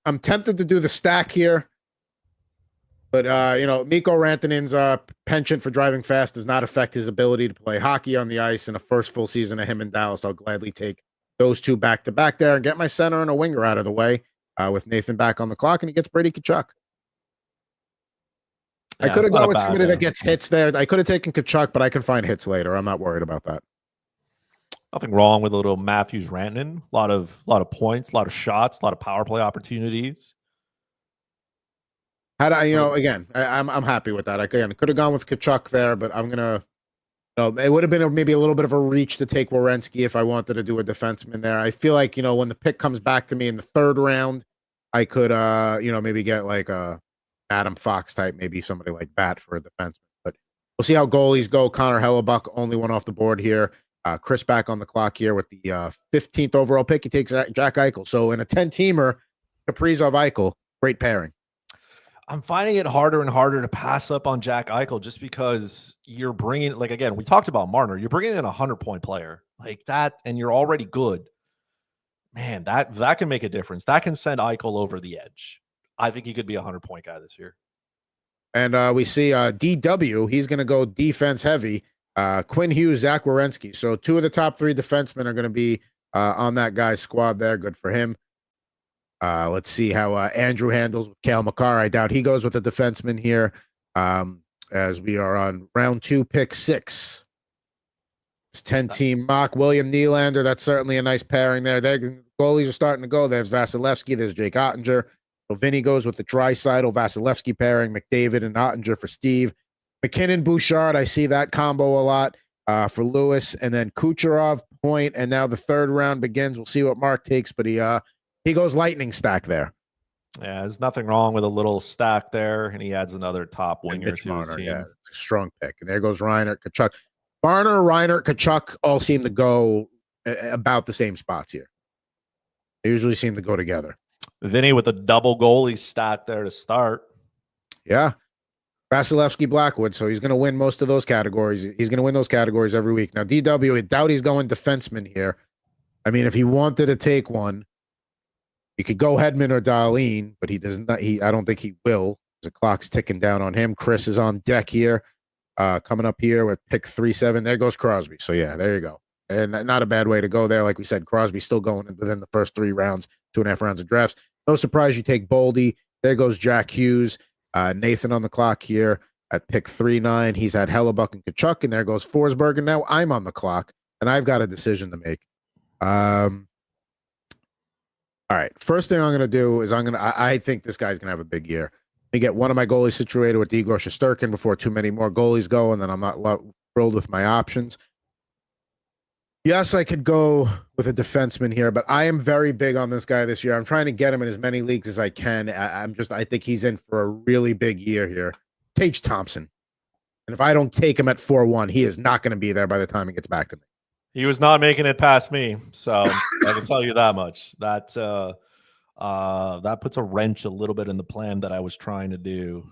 I'm tempted to do the stack here. But, Mikko Rantanen's penchant for driving fast does not affect his ability to play hockey on the ice. In the first full season of him in Dallas, I'll gladly take those 2 back-to-back there and get my center and a winger out of the way with Nathan back on the clock, and he gets Brady Kachuk. Yeah, I could have gone with somebody that gets hits there. I could have taken Kachuk, but I can find hits later. I'm not worried about that. Nothing wrong with a little Matthews Rantanen. A lot of points, a lot of shots, a lot of power play opportunities. I'm happy with that. I could have gone with Kachuk there, but I'm gonna. It would have been maybe a little bit of a reach to take Werenski if I wanted to do a defenseman there. I feel like when the pick comes back to me in the 3rd round, I could maybe get like a Adam Fox type, maybe somebody like that for a defenseman. But we'll see how goalies go. Connor Hellebuck, only one off the board here. Chris back on the clock here with the 15th overall pick. He takes Jack Eichel. So in a 10-teamer, Kaprizov Eichel, great pairing. I'm finding it harder and harder to pass up on Jack Eichel just because you're bringing, like, again, we talked about Marner. You're bringing in a 100-point player like that, and you're already good. Man, that can make a difference. That can send Eichel over the edge. I think he could be a 100-point guy this year. And we see DW. He's going to go defense heavy. Quinn Hughes, Zach Werenski. So 2 of the top 3 defensemen are going to be on that guy's squad there. Good for him. Let's see how Andrew handles with Cale Makar. I doubt he goes with a defenseman here as we are on round 2, pick 6. It's 10-team mock. William Nylander, that's certainly a nice pairing there. Goalies are starting to go. There's Vasilevsky. There's Jake Ottinger. So Vinny goes with the Draisaitl, Vasilevsky pairing, McDavid and Ottinger for Steve. McKinnon, Bouchard, I see that combo a lot for Lewis. And then Kucherov, Point, and now the 3rd round begins. We'll see what Mark takes, but he goes lightning stack there. Yeah, there's nothing wrong with a little stack there, and he adds another top winger to his team. Yeah, it's a strong pick. And there goes Reiner, Kachuk. Marner, Reiner, Kachuk all seem to go about the same spots here. They usually seem to go together. Vinny with a double goalie stack there to start. Yeah. Vasilevsky, Blackwood, so he's going to win most of those categories. He's going to win those categories every week. Now, DW, I doubt he's going defenseman here. I mean, if he wanted to take one, he could go Hedman or Darlene, but he does not. I don't think he will. The clock's ticking down on him. Chris is on deck here, coming up here with pick 3-7. There goes Crosby. So yeah, there you go. And not a bad way to go there. Like we said, Crosby's still going within the first 3 rounds, 2.5 rounds of drafts. No surprise you take Boldy. There goes Jack Hughes. Nathan on the clock here at pick 3-9. He's had Hellebuck and Kachuk, and there goes Forsberg. And now I'm on the clock, and I've got a decision to make. All right. First thing I'm going to do is I think this guy's going to have a big year. Let me get one of my goalies situated with Igor Shesterkin before too many more goalies go, and then I'm not thrilled with my options. Yes, I could go with a defenseman here, but I am very big on this guy this year. I'm trying to get him in as many leagues as I can. I think he's in for a really big year here. Tage Thompson. And if I don't take him at 4-1, he is not going to be there by the time he gets back to me. He was not making it past me, so I can tell you that much. That That puts a wrench a little bit in the plan that I was trying to do.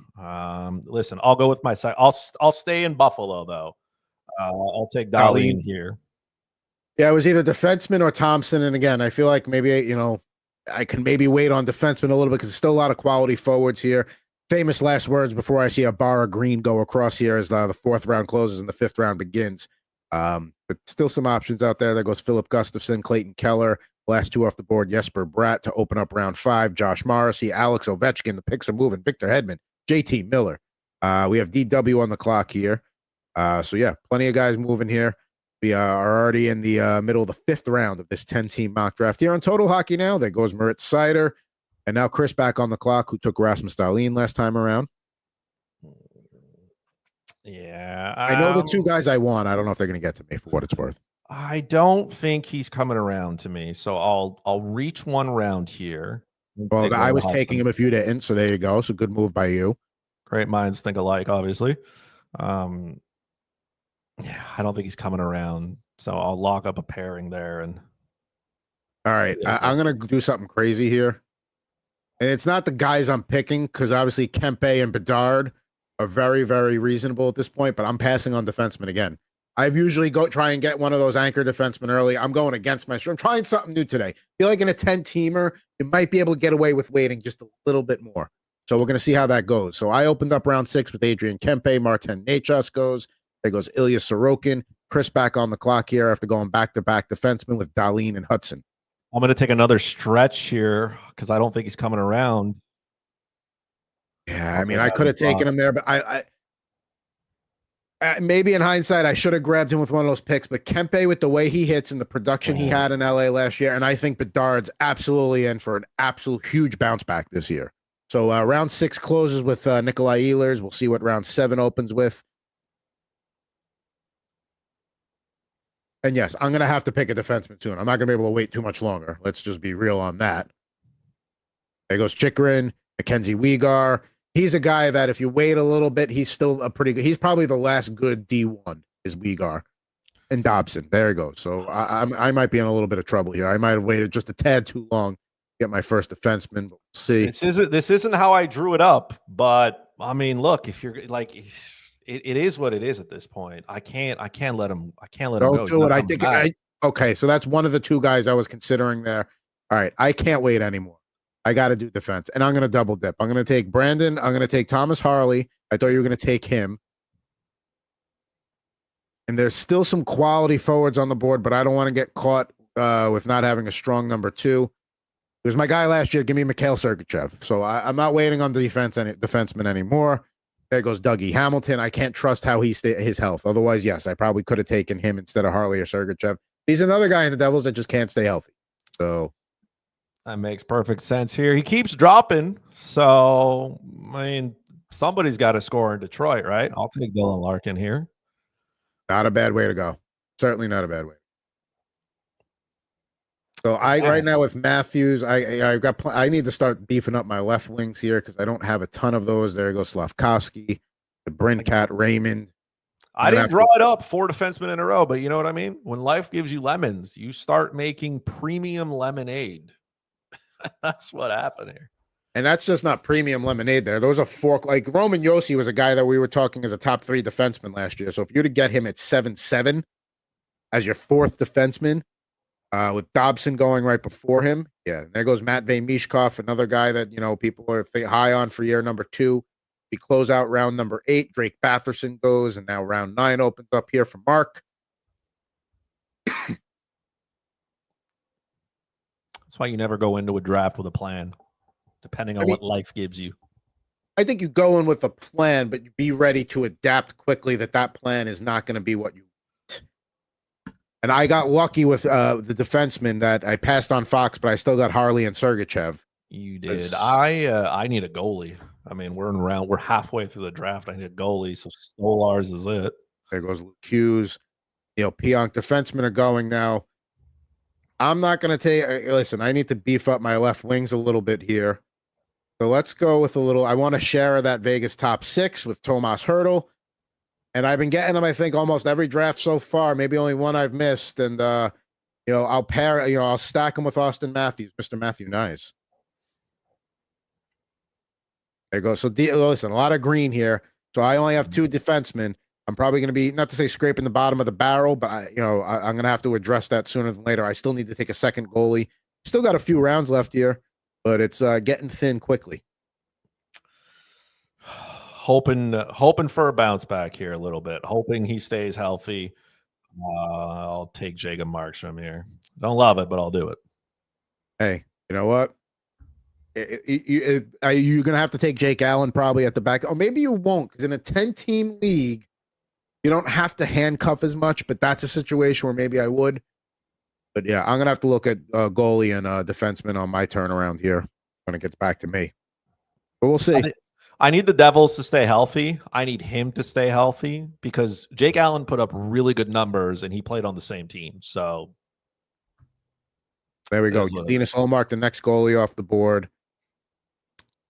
Listen, I'll go with my side. I'll stay in Buffalo though. I'll take Darlene here. Yeah, it was either defenseman or Thompson. And again, I feel like maybe, I can maybe wait on defenseman a little bit because there's still a lot of quality forwards here. Famous last words before I see a bar of green go across here as the fourth round closes and the fifth round begins. But still some options out there. There goes Philip Gustafson, Clayton Keller. Last two off the board, Jesper Bratt to open up round 5. Josh Morrissey, Alex Ovechkin. The picks are moving. Victor Hedman, JT Miller. We have DW on the clock here. So, yeah, plenty of guys moving here. We are already in the middle of the fifth round of this 10-team mock draft here on Total Hockey Now. There goes Moritz Seider. And now Chris back on the clock, who took Rasmus Dahlin last time around. Yeah. I know the two guys I want. I don't know if they're going to get to me for what it's worth. I don't think he's coming around to me. So I'll reach one round here. Well, I was taking him if you didn't. So there you go. So good move by you. Great minds think alike, obviously. Yeah, I don't think he's coming around. So I'll lock up a pairing there. And all right, I'm going to do something crazy here. And it's not the guys I'm picking because obviously Kempe and Bedard are very, very reasonable at this point, but I'm passing on defensemen again. I've usually try and get one of those anchor defensemen early. I'm going against my. I'm trying something new today. Feel like in a 10-teamer, you might be able to get away with waiting just a little bit more. So we're going to see how that goes. So I opened up round 6 with Adrian Kempe. Martin Necas goes. There goes Ilya Sorokin. Chris back on the clock here after going back-to-back defensemen with Dahlin and Hudson. I'm going to take another stretch here because I don't think he's coming around. Yeah, I mean, I could have taken him there, but I maybe in hindsight, I should have grabbed him with one of those picks. But Kempe, with the way he hits and the production he had in LA last year, and I think Bedard's absolutely in for an absolute huge bounce back this year. So round 6 closes with Nikolai Ehlers. We'll see what round 7 opens with. And yes, I'm going to have to pick a defenseman soon. I'm not going to be able to wait too much longer. Let's just be real on that. There goes Chychrun, Mackenzie Weegar. He's a guy that if you wait a little bit, he's still a pretty good. He's probably the last good D1 is Weegar. And Dobson. There he goes. So I might be in a little bit of trouble here. I might have waited just a tad too long to get my first defenseman, but we'll see. This isn't how I drew it up, but I mean, look, if you're like it is what it is at this point. I can't let him go. Don't do it. I think okay, so that's one of the two guys I was considering there. All right, I can't wait anymore. I got to do defense, and I'm going to double dip. I'm going to take Brandon. I'm going to take Thomas Harley. I thought you were going to take him. And there's still some quality forwards on the board, but I don't want to get caught with not having a strong number 2. It was my guy last year. Give me Mikhail Sergachev. So I'm not waiting on the defenseman anymore. There goes Dougie Hamilton. I can't trust how his health. Otherwise, yes, I probably could have taken him instead of Harley or Sergachev. He's another guy in the Devils that just can't stay healthy. So that makes perfect sense here. He keeps dropping. So, I mean, somebody's got to score in Detroit, right? I'll take Dylan Larkin here. Not a bad way to go. Certainly not a bad way. So right now with Matthews, I need to start beefing up my left wings here because I don't have a ton of those. There goes Slavkovsky, the Brinkat, Raymond. I didn't draw it up 4 defensemen in a row, but you know what I mean? When life gives you lemons, you start making premium lemonade. That's what happened here. And that's just not premium lemonade there. Those are 4. Like Roman Josi was a guy that we were talking as a top 3 defenseman last year. So if you were to get him at 7-7 as your 4th defenseman, with Dobson going right before him. Yeah, there goes Matvey Mishkov, another guy that, people are high on for year number 2. We close out round number 8. Drake Batherson goes, and now round 9 opens up here for Mark. That's why you never go into a draft with a plan, depending on what life gives you. I think you go in with a plan, but you be ready to adapt quickly that plan is not going to be what you want. And I got lucky with the defenseman that I passed on Fox, but I still got Harley and Sergachev. You did. I need a goalie. I mean, we're halfway through the draft. I need a goalie, so Stolarz is it. There goes Luke Hughes. Pionk defensemen are going now. I'm not going to take. Listen, I need to beef up my left wings a little bit here. So let's go with a little. I want to share that Vegas top 6 with Tomas Hertl. And I've been getting them, I think, almost every draft so far. Maybe only one I've missed. And, I'll pair, I'll stack them with Austin Matthews, Mr. Matthew Nice. There you go. So listen, a lot of green here. So I only have 2 defensemen. I'm probably going to be, not to say scraping the bottom of the barrel, but I'm going to have to address that sooner than later. I still need to take a second goalie. Still got a few rounds left here, but it's getting thin quickly. Hoping for a bounce back here a little bit. Hoping he stays healthy. I'll take Jacob Markstrom here. Don't love it, but I'll do it. Hey, you know what? You're going to have to take Jake Allen probably at the back. Or maybe you won't, because in a 10-team league, you don't have to handcuff as much, but that's a situation where maybe I would. But yeah, I'm going to have to look at goalie and defenseman on my turnaround here when it gets back to me. But we'll see. I need the Devils to stay healthy. I need him to stay healthy because Jake Allen put up really good numbers and he played on the same team. So there we go. Linus Ullmark, the next goalie off the board.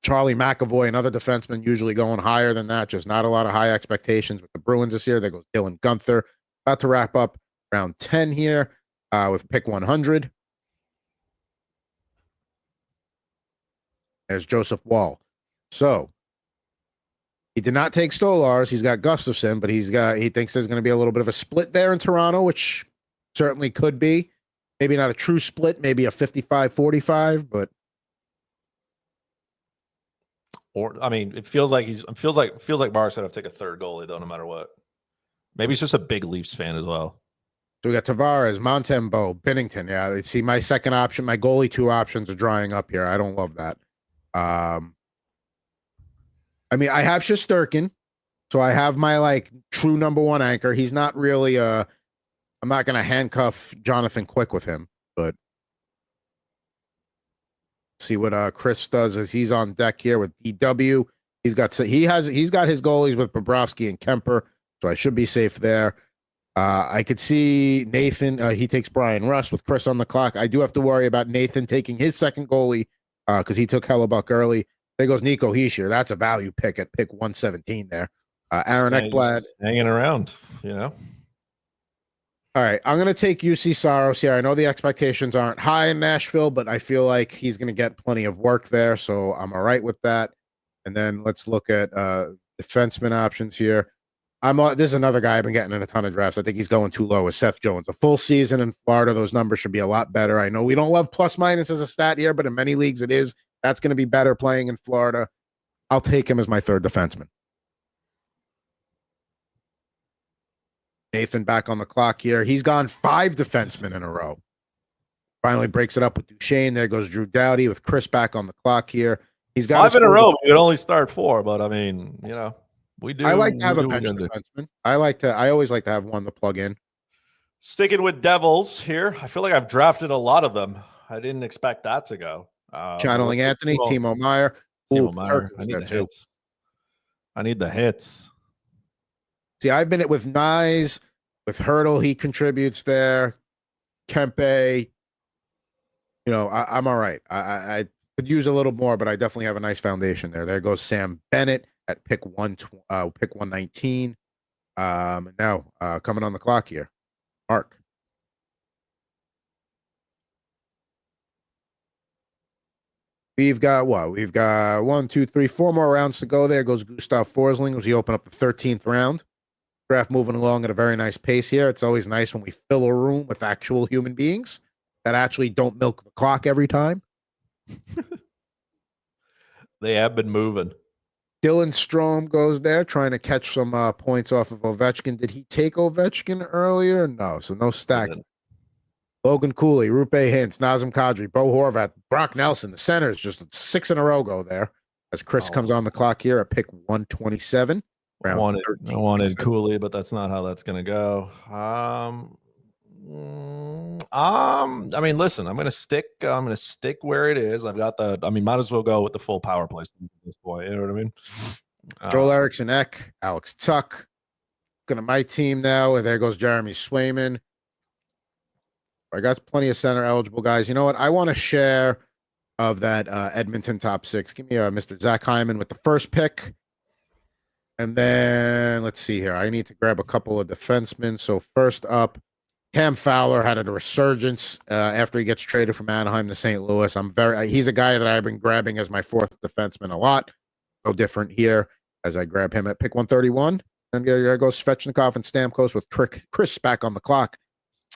Charlie McAvoy, another defenseman, usually going higher than that. Just not a lot of high expectations with the Bruins this year. There goes Dylan Gunther. About to wrap up round 10 here with pick 100. There's Joseph Wall. So he did not take Stolars. He's got Gustafsson, but he thinks there's going to be a little bit of a split there in Toronto, which certainly could be. Maybe not a true split, maybe a 55-45, but it feels like Mark's gonna have to take a third goalie though, no matter what. Maybe he's just a big Leafs fan as well. So we got Tavares, Montembeault, Binnington. Yeah, see my second option, my goalie 2 options are drying up here. I don't love that. I have Shesterkin, so I have my true number 1 anchor. He's not really I'm not gonna handcuff Jonathan Quick with him, but see what Chris does as he's on deck here with DW. He's got his goalies with Bobrovsky and Kemper, so I should be safe there. I could see Nathan. He takes Brian Rust with Chris on the clock. I do have to worry about Nathan taking his second goalie because he took Hellebuck early. There goes Nico Hischier. That's a value pick at pick 117 there. Aaron Ekblad hanging around, All right, I'm going to take UC Saros here. I know the expectations aren't high in Nashville, but I feel like he's going to get plenty of work there, so I'm all right with that. And then let's look at defenseman options here. This is another guy I've been getting in a ton of drafts. I think he's going too low. Is Seth Jones. A full season in Florida, those numbers should be a lot better. I know we don't love plus minus as a stat here, but in many leagues it is. That's going to be better playing in Florida. I'll take him as my third defenseman. Nathan back on the clock here. He's gone 5 defensemen in a row. Finally breaks it up with Duchesne. There goes Drew Doughty with Chris back on the clock here. He's got 5 in a row. You could only start 4, but we do. I like to have a bench defenseman. I always like to have one to plug in. Sticking with Devils here. I feel like I've drafted a lot of them. I didn't expect that to go. Channeling Anthony, Timo Meyer. I need the hits. I need the hits. See, I've been with Nyes, with Hurdle. He contributes there. Kempe. I'm all right. I could use a little more, but I definitely have a nice foundation there. There goes Sam Bennett at pick 119. Now coming on the clock here, Mark. We've got what? We've got 1, 2, 3, 4 more rounds to go. There goes Gustav Forsling as we open up the 13th round. Draft moving along at a very nice pace here. It's always nice when we fill a room with actual human beings that actually don't milk the clock every time. They have been moving. Dylan Strome goes there, trying to catch some points off of Ovechkin. Did he take Ovechkin earlier? No, so no stack. Logan Cooley, Rupe Hintz, Nazem Kadri, Bo Horvat, Brock Nelson. The centers just 6 in a row go there as Chris comes on the clock here at pick 127. I wanted Cooley, but that's not how that's going to go. Listen, I'm going to stick where it is. I've got might as well go with the full power play at this point. You know what I mean? Joel Eriksson Ek, Alex Tuck. Looking at my team now, and there goes Jeremy Swayman. I got plenty of center eligible guys. You know what? I want to share of that Edmonton top 6. Give me Mr. Zach Hyman with the first pick. And then let's see here. I need to grab a couple of defensemen. So first up, Cam Fowler had a resurgence after he gets traded from Anaheim to St. Louis. He's a guy that I've been grabbing as my 4th defenseman a lot. no different here as I grab him at pick 131. And there goes Svechnikov and Stamkos with Chris back on the clock.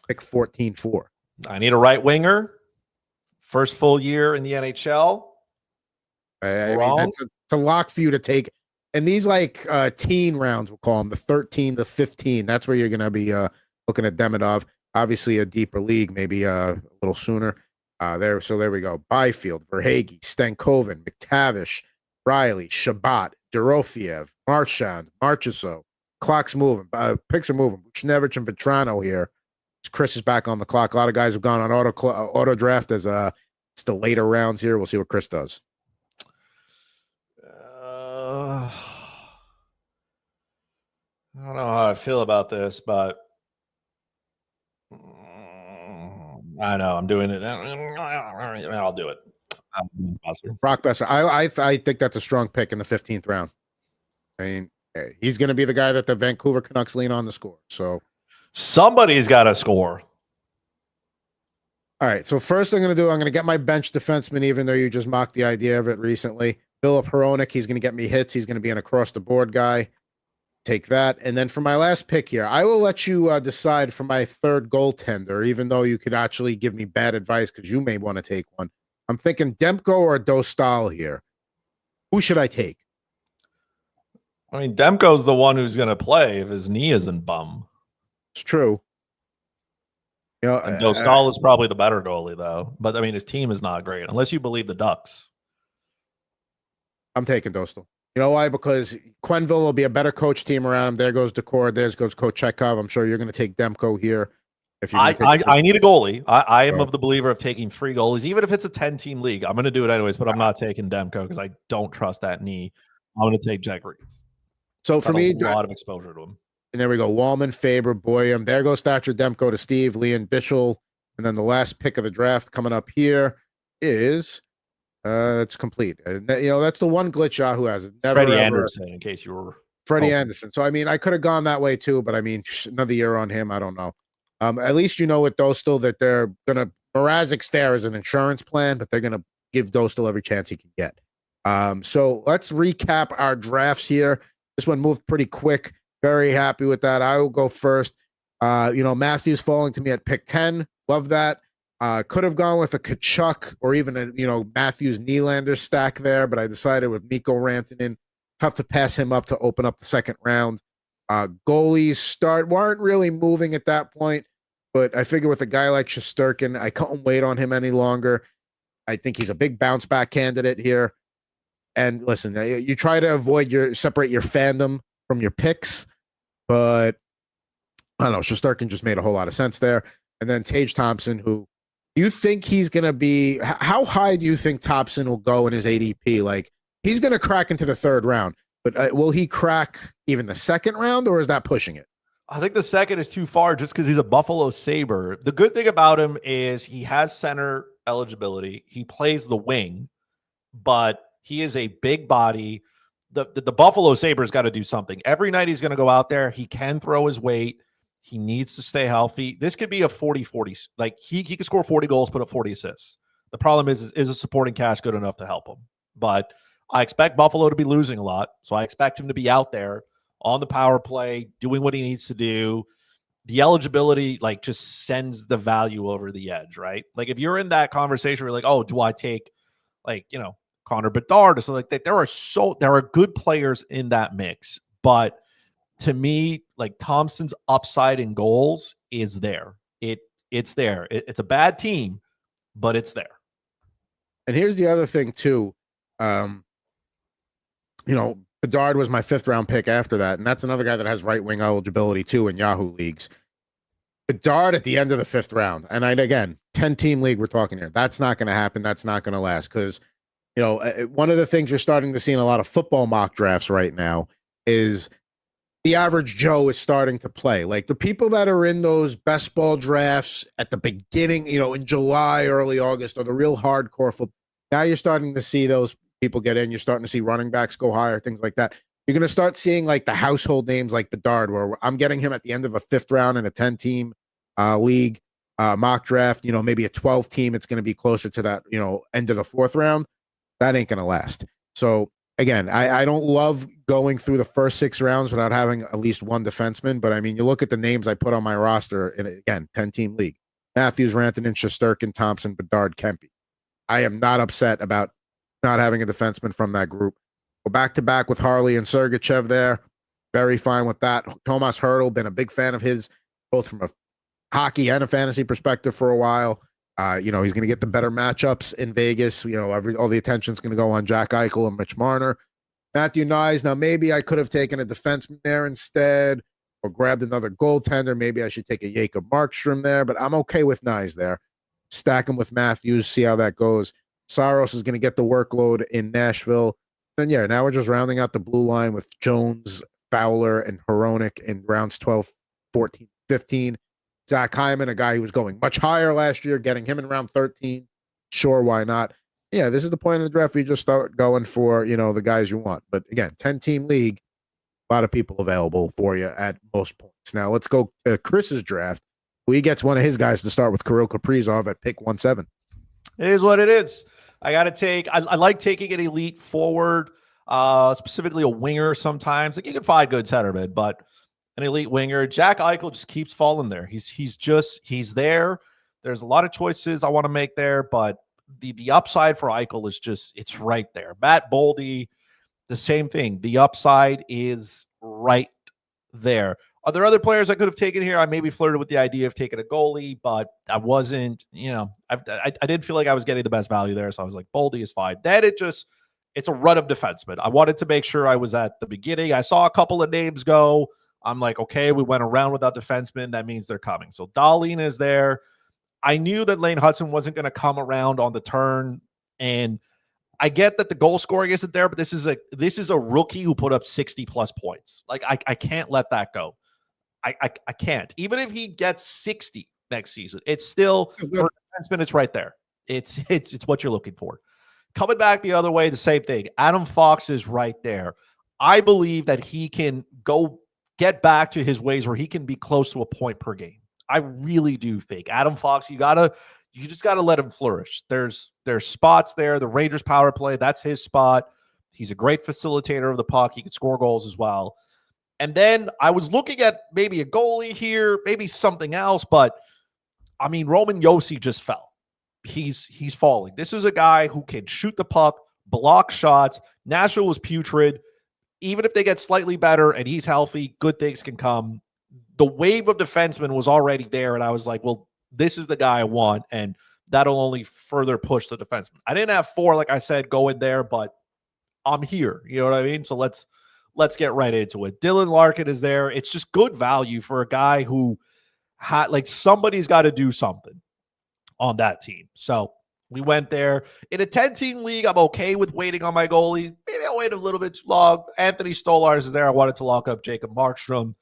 Pick 14-4. I need a right winger. First full year in the NHL. I mean, it's a lock for you to take. And these like teen rounds, we'll call them the 13 to 15. That's where you're going to be looking at Demidov. Obviously, a deeper league, maybe a little sooner. So there we go. Byfield, Verhaeghe, Stankoven, McTavish, Riley, Shabbat, Dorofiev, Marchand, Marchessault. Clock's moving. Picks are moving. Buchnevich and Vetrano here. Chris is back on the clock. A lot of guys have gone on auto draft as it's the later rounds here. We'll see what Chris does. I don't know how I feel about this, but I know I'm doing it. I'll do it. Brock Besser. I think that's a strong pick in the 15th round. I mean, he's going to be the guy that the Vancouver Canucks lean on to score. So somebody's got to score. All right. So first I'm going to get my bench defenseman, even though you just mocked the idea of it recently. Philip Hronek, he's going to get me hits. He's going to be an across-the-board guy. Take that. And then for my last pick here, I will let you decide for my third goaltender, even though you could actually give me bad advice because you may want to take one. I'm thinking Demko or Dostal here. Who should I take? I mean, Demko's the one who's going to play if his knee isn't bum. It's true. You know, and Dostal is probably the better goalie, though. But, I mean, his team is not great, unless you believe the Ducks. I'm taking Dostal. You know why? Because Quenneville will be a better coach team around him. There goes Decor. There goes Coach Chekhov. I'm sure you're going to take Demko here. If I need a goalie. I am of the believer of taking 3 goalies, even if it's a 10-team league. I'm going to do it anyways, but I'm not taking Demko because I don't trust that knee. I'm going to take Jack Reeves. So for me, a lot of exposure to him. And there we go. Wallman, Faber, Boyum. There goes Thatcher, Demko to Steve, Leon Bichel. And then the last pick of the draft coming up here is it's complete. That's the one glitch Yahoo has. Freddie Anderson, in case you were Freddie Anderson. So I mean, I could have gone that way too, but I mean, another year on him. I don't know. At least you know with Dostal that they're gonna Mrazek's there as an insurance plan, but they're gonna give Dostal every chance he can get. So let's recap our drafts here. This one moved pretty quick. Very happy with that. I will go first. Matthews falling to me at pick 10. Love that. Could have gone with a Kachuk or even a Matthews Nylander stack there, but I decided with Mikko Rantanen, tough to pass him up to open up the second round. Goalies weren't really moving at that point, but I figure with a guy like Shesterkin, I couldn't wait on him any longer. I think he's a big bounce back candidate here. And listen, you try to separate your fandom from your picks, but I don't know. Shesterkin just made a whole lot of sense there. And then Tage Thompson, who you think he's going to be, how high do you think Thompson will go in his ADP? Like, he's going to crack into the third round, but will he crack even the second round, or is that pushing it? I think the second is too far just because he's a Buffalo Sabre. The good thing about him is he has center eligibility. He plays the wing, but he is a big body. The Buffalo Sabres got to do something. Every night he's going to go out there. He can throw his weight. He needs to stay healthy. This could be a 40-40. Like, he could score 40 goals, put up 40 assists. The problem is a supporting cast good enough to help him? But I expect Buffalo to be losing a lot, so I expect him to be out there on the power play, doing what he needs to do. The eligibility, just sends the value over the edge, right? Like, if you're in that conversation where you're like, oh, do I take, Connor Bedard or something like that? There are good players in that mix, but to me, Thompson's upside in goals is there. It's there. It's a bad team, but it's there. And here's the other thing too. Bedard was my 5th round pick after that, and that's another guy that has right wing eligibility too in Yahoo leagues. Bedard at the end of the 5th round, and again, 10-team league we're talking here. That's not going to happen. That's not going to last because one of the things you're starting to see in a lot of football mock drafts right now is the average Joe is starting to play. Like, the people that are in those best ball drafts at the beginning, in July, early August, are the real hardcore football. Now you're starting to see those people get in. You're starting to see running backs go higher, things like that. You're going to start seeing the household names like Bedard, where I'm getting him at the end of a 5th round in a 10-team league mock draft. Maybe a 12-team. It's going to be closer to that, end of the 4th round. That ain't going to last. So again, I don't love going through the first 6 rounds without having at least one defenseman. But I mean, you look at the names I put on my roster, and again, 10-team league: Matthews, Rantanen, Shesterkin, Thompson, Bedard, Kempe. I am not upset about not having a defenseman from that group. Go back to back with Harley and Sergachev there. Very fine with that. Tomas Hertl, been a big fan of his, both from a hockey and a fantasy perspective for a while. He's going to get the better matchups in Vegas. All the attention's going to go on Jack Eichel and Mitch Marner. Matthew Nyes, now maybe I could have taken a defenseman there instead or grabbed another goaltender. Maybe I should take a Jacob Markstrom there, but I'm okay with Nyes there. Stack him with Matthews, see how that goes. Saros is going to get the workload in Nashville. Then, now we're just rounding out the blue line with Jones, Fowler, and Hronek in rounds 12, 14, 15. Zach Hyman, a guy who was going much higher last year, getting him in round 13. Sure, why not? Yeah, this is the point in the draft where you just start going for, the guys you want. But again, 10-team league, a lot of people available for you at most points. Now let's go to Chris's draft. He gets one of his guys to start with, Kirill Kaprizov at pick 17. It is what it is. I got to take, I like taking an elite forward, specifically a winger sometimes. Like you can find good centermen, but an elite winger. Jack Eichel just keeps falling there. He's there. There's a lot of choices I want to make there, but the upside for Eichel is it's right there. Matt Boldy, the same thing. The upside is right there. Are there other players I could have taken here? I maybe flirted with the idea of taking a goalie, but I wasn't, I didn't feel like I was getting the best value there. So I was like, Boldy is fine. Then it's a run of defensemen. I wanted to make sure I was at the beginning. I saw a couple of names go. I'm like, okay, we went around without defensemen. That means they're coming. So Dahlin is there. I knew that Lane Hudson wasn't going to come around on the turn. And I get that the goal scoring isn't there, but this is a rookie who put up 60 plus points. Like I can't let that go. I can't. Even if he gets 60 next season, it's still for defenseman, it's right there. It's what you're looking for. Coming back the other way, the same thing. Adam Fox is right there. I believe that he can get back to his ways where he can be close to a point per game. I really do think Adam Fox, you just gotta let him flourish. There's spots there. The Rangers power play, that's his spot. He's a great facilitator of the puck. He can score goals as well. And then I was looking at maybe a goalie here, maybe something else, but I mean, Roman Josi just fell. He's falling. This is a guy who can shoot the puck, block shots. Nashville was putrid. Even if they get slightly better and he's healthy, good things can come. The wave of defensemen was already there, and I was like, well, this is the guy I want, and that'll only further push the defenseman. I didn't have 4, like I said, go in there, but I'm here. You know what I mean? So let's get right into it. Dylan Larkin is there. It's just good value for a guy who had, like, somebody's got to do something on that team. So we went there. In a 10-team league, I'm okay with waiting on my goalie. Maybe I'll wait a little bit too long. Anthony Stolarz is there. I wanted to lock up Jacob Markstrom.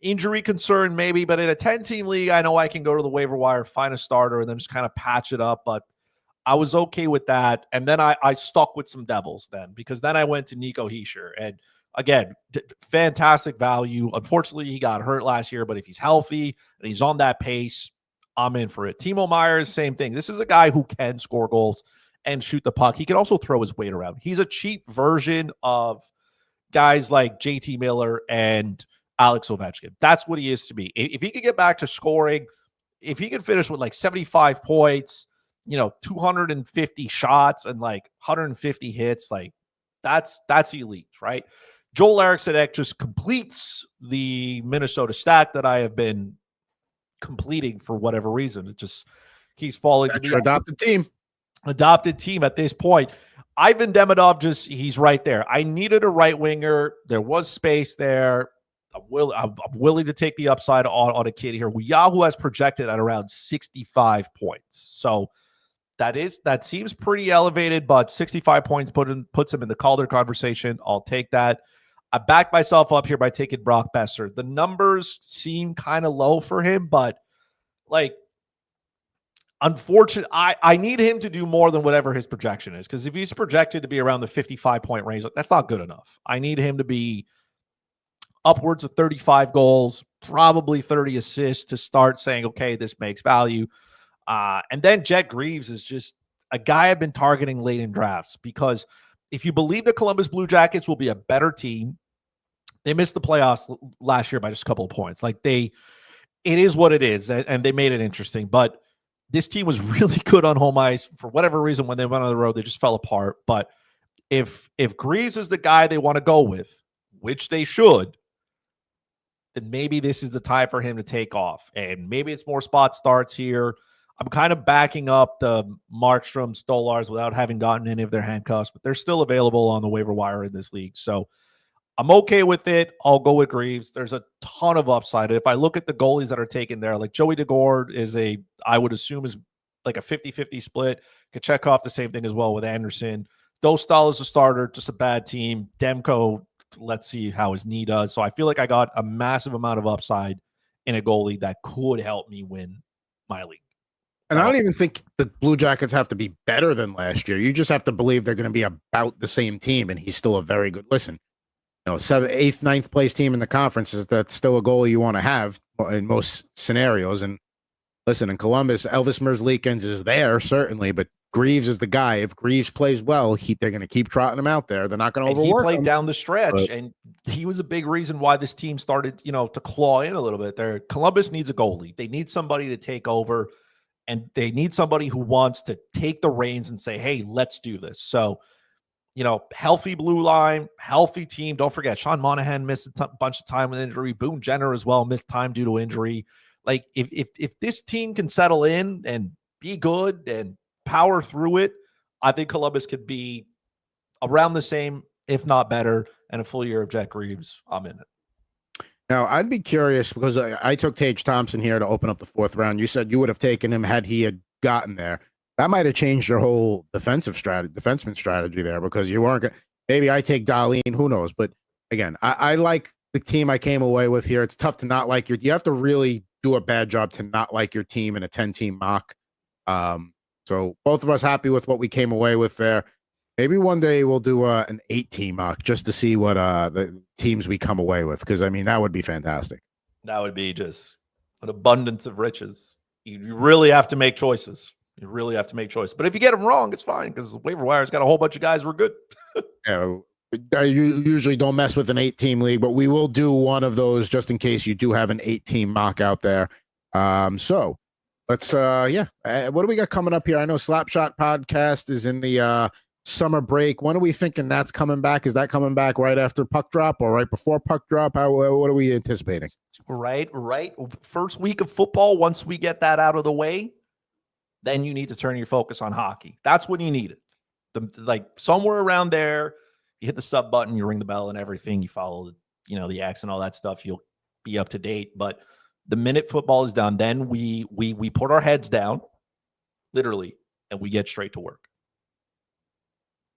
Injury concern, maybe, but in a 10-team league, I know I can go to the waiver wire, find a starter, and then just kind of patch it up. But I was okay with that. And then I stuck with some Devils then, because then I went to Nico Hischier. And again, fantastic value. Unfortunately, he got hurt last year, but if he's healthy and he's on that pace, I'm in for it. Timo Myers, same thing. This is a guy who can score goals and shoot the puck. He can also throw his weight around. He's a cheap version of guys like JT Miller and Alex Ovechkin. That's what he is to me. If he could get back to scoring, if he could finish with like 75 points, 250 shots and like 150 hits, like that's elite, right? Joel Eriksson just completes the Minnesota stack that I have been completing for whatever reason. It just keeps falling That's to your me. Adopted team at this point. Ivan Demidov, he's right there. I needed a right winger. There was space there. I'm willing to take the upside on a kid here. Yahoo has projected at around 65 points. So that seems pretty elevated, but 65 points puts him in the Calder conversation. I'll take that. I backed myself up here by taking Brock Besser. The numbers seem kind of low for him, but like, unfortunately, I need him to do more than whatever his projection is, because if he's projected to be around the 55-point range, that's not good enough. I need him to be upwards of 35 goals, probably 30 assists to start saying, okay, this makes value. And then Jet Greaves is just a guy I've been targeting late in drafts, because if you believe the Columbus Blue Jackets will be a better team, they missed the playoffs last year by just a couple of points. Like it is what it is, and they made it interesting. But this team was really good on home ice. For whatever reason, when they went on the road, they just fell apart. But if Greaves is the guy they want to go with, which they should, then maybe this is the time for him to take off. And maybe it's more spot starts here. I'm kind of backing up the Markstrom, Stolars without having gotten any of their handcuffs, but they're still available on the waiver wire in this league. So I'm okay with it. I'll go with Greaves. There's a ton of upside. If I look at the goalies that are taken there, like Joey DeGord is I would assume is like a 50-50 split. Kachekov, the same thing as well with Anderson. Dostal is a starter, just a bad team. Demko, let's see how his knee does. So I feel like I got a massive amount of upside in a goalie that could help me win my league. And I don't even think the Blue Jackets have to be better than last year. You just have to believe they're going to be about the same team, and he's still a very good. Listen, 7th, 8th, 9th place team in the conference that's still a goalie you want to have in most scenarios. And listen, in Columbus, Elvis Merzlikins is there certainly, but Greaves is the guy. If Greaves plays well, they're going to keep trotting him out there. They're not going to overwork him. He played down the stretch, and he was a big reason why this team started, to claw in a little bit there. Columbus needs a goalie. They need somebody to take over. And they need somebody who wants to take the reins and say, hey, let's do this. So, healthy blue line, healthy team. Don't forget, Sean Monahan missed a bunch of time with injury. Boone Jenner as well missed time due to injury. Like, if this team can settle in and be good and power through it, I think Columbus could be around the same, if not better, and a full year of Jack Greaves. I'm in it. Now, I'd be curious because I took Tage Thompson here to open up the 4th round. You said you would have taken him had he had gotten there. That might have changed your whole defenseman strategy there because you weren't going to. Maybe I take Dahlin, who knows? But again, I like the team I came away with here. It's tough to not like you have to really do a bad job to not like your team in a 10-team mock. So both of us happy with what we came away with there. Maybe one day we'll do an 8-team mock just to see what the teams we come away with, because, that would be fantastic. That would be just an abundance of riches. You really have to make choices. You really have to make choices. But if you get them wrong, it's fine because the waiver wire's got a whole bunch of guys who are good. I usually don't mess with an 8-team league, but we will do one of those just in case you do have an 8-team mock out there. So let's, what do we got coming up here? I know Slapshot Podcast is in the summer break. When are we thinking that's coming back? Is that coming back right after puck drop or right before puck drop? What are we anticipating? Right. First week of football. Once we get that out of the way, then you need to turn your focus on hockey. That's when you need it. Like somewhere around there, you hit the sub button, you ring the bell and everything. You follow, the X and all that stuff. You'll be up to date. But the minute football is done, then we put our heads down, literally, and we get straight to work.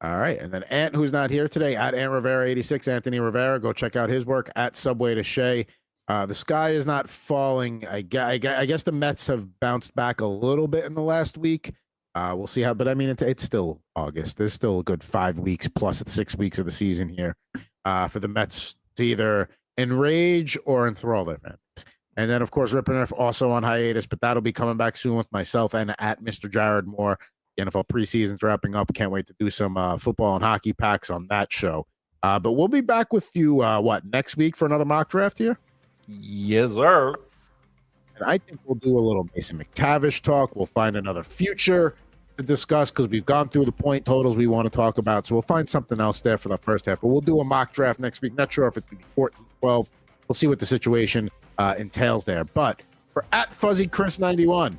All right. And then Ant, who's not here today, at Ant Rivera 86, Anthony Rivera. Go check out his work at Subway to Shea. The sky is not falling. I guess the Mets have bounced back a little bit in the last week. We'll see how, but it's still August. There's still a good 5 weeks plus 6 weeks of the season here for the Mets to either enrage or enthrall their fans. And then, of course, Rip and Riff also on hiatus, but that'll be coming back soon with myself and at Mr. Jared Moore. The NFL preseason's wrapping up. Can't wait to do some football and hockey packs on that show. But we'll be back with you, next week for another mock draft here? Yes, sir. And I think we'll do a little Mason McTavish talk. We'll find another future to discuss because we've gone through the point totals we want to talk about. So we'll find something else there for the first half. But we'll do a mock draft next week. Not sure if it's going to be 14-12. We'll see what the situation entails there. But for at Fuzzy Chris 91,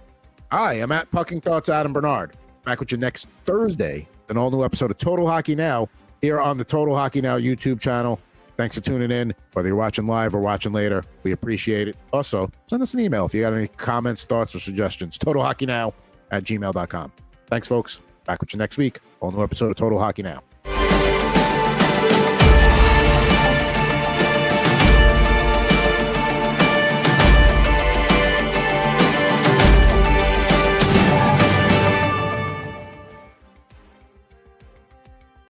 I am at Pucking Thoughts Adam Bernard. Back with you next Thursday, an all-new episode of Total Hockey Now here on the Total Hockey Now YouTube channel. Thanks for tuning in, whether you're watching live or watching later. We appreciate it. Also, send us an email if you got any comments, thoughts, or suggestions. totalhockeynow@gmail.com. Thanks, folks. Back with you next week. All-new episode of Total Hockey Now.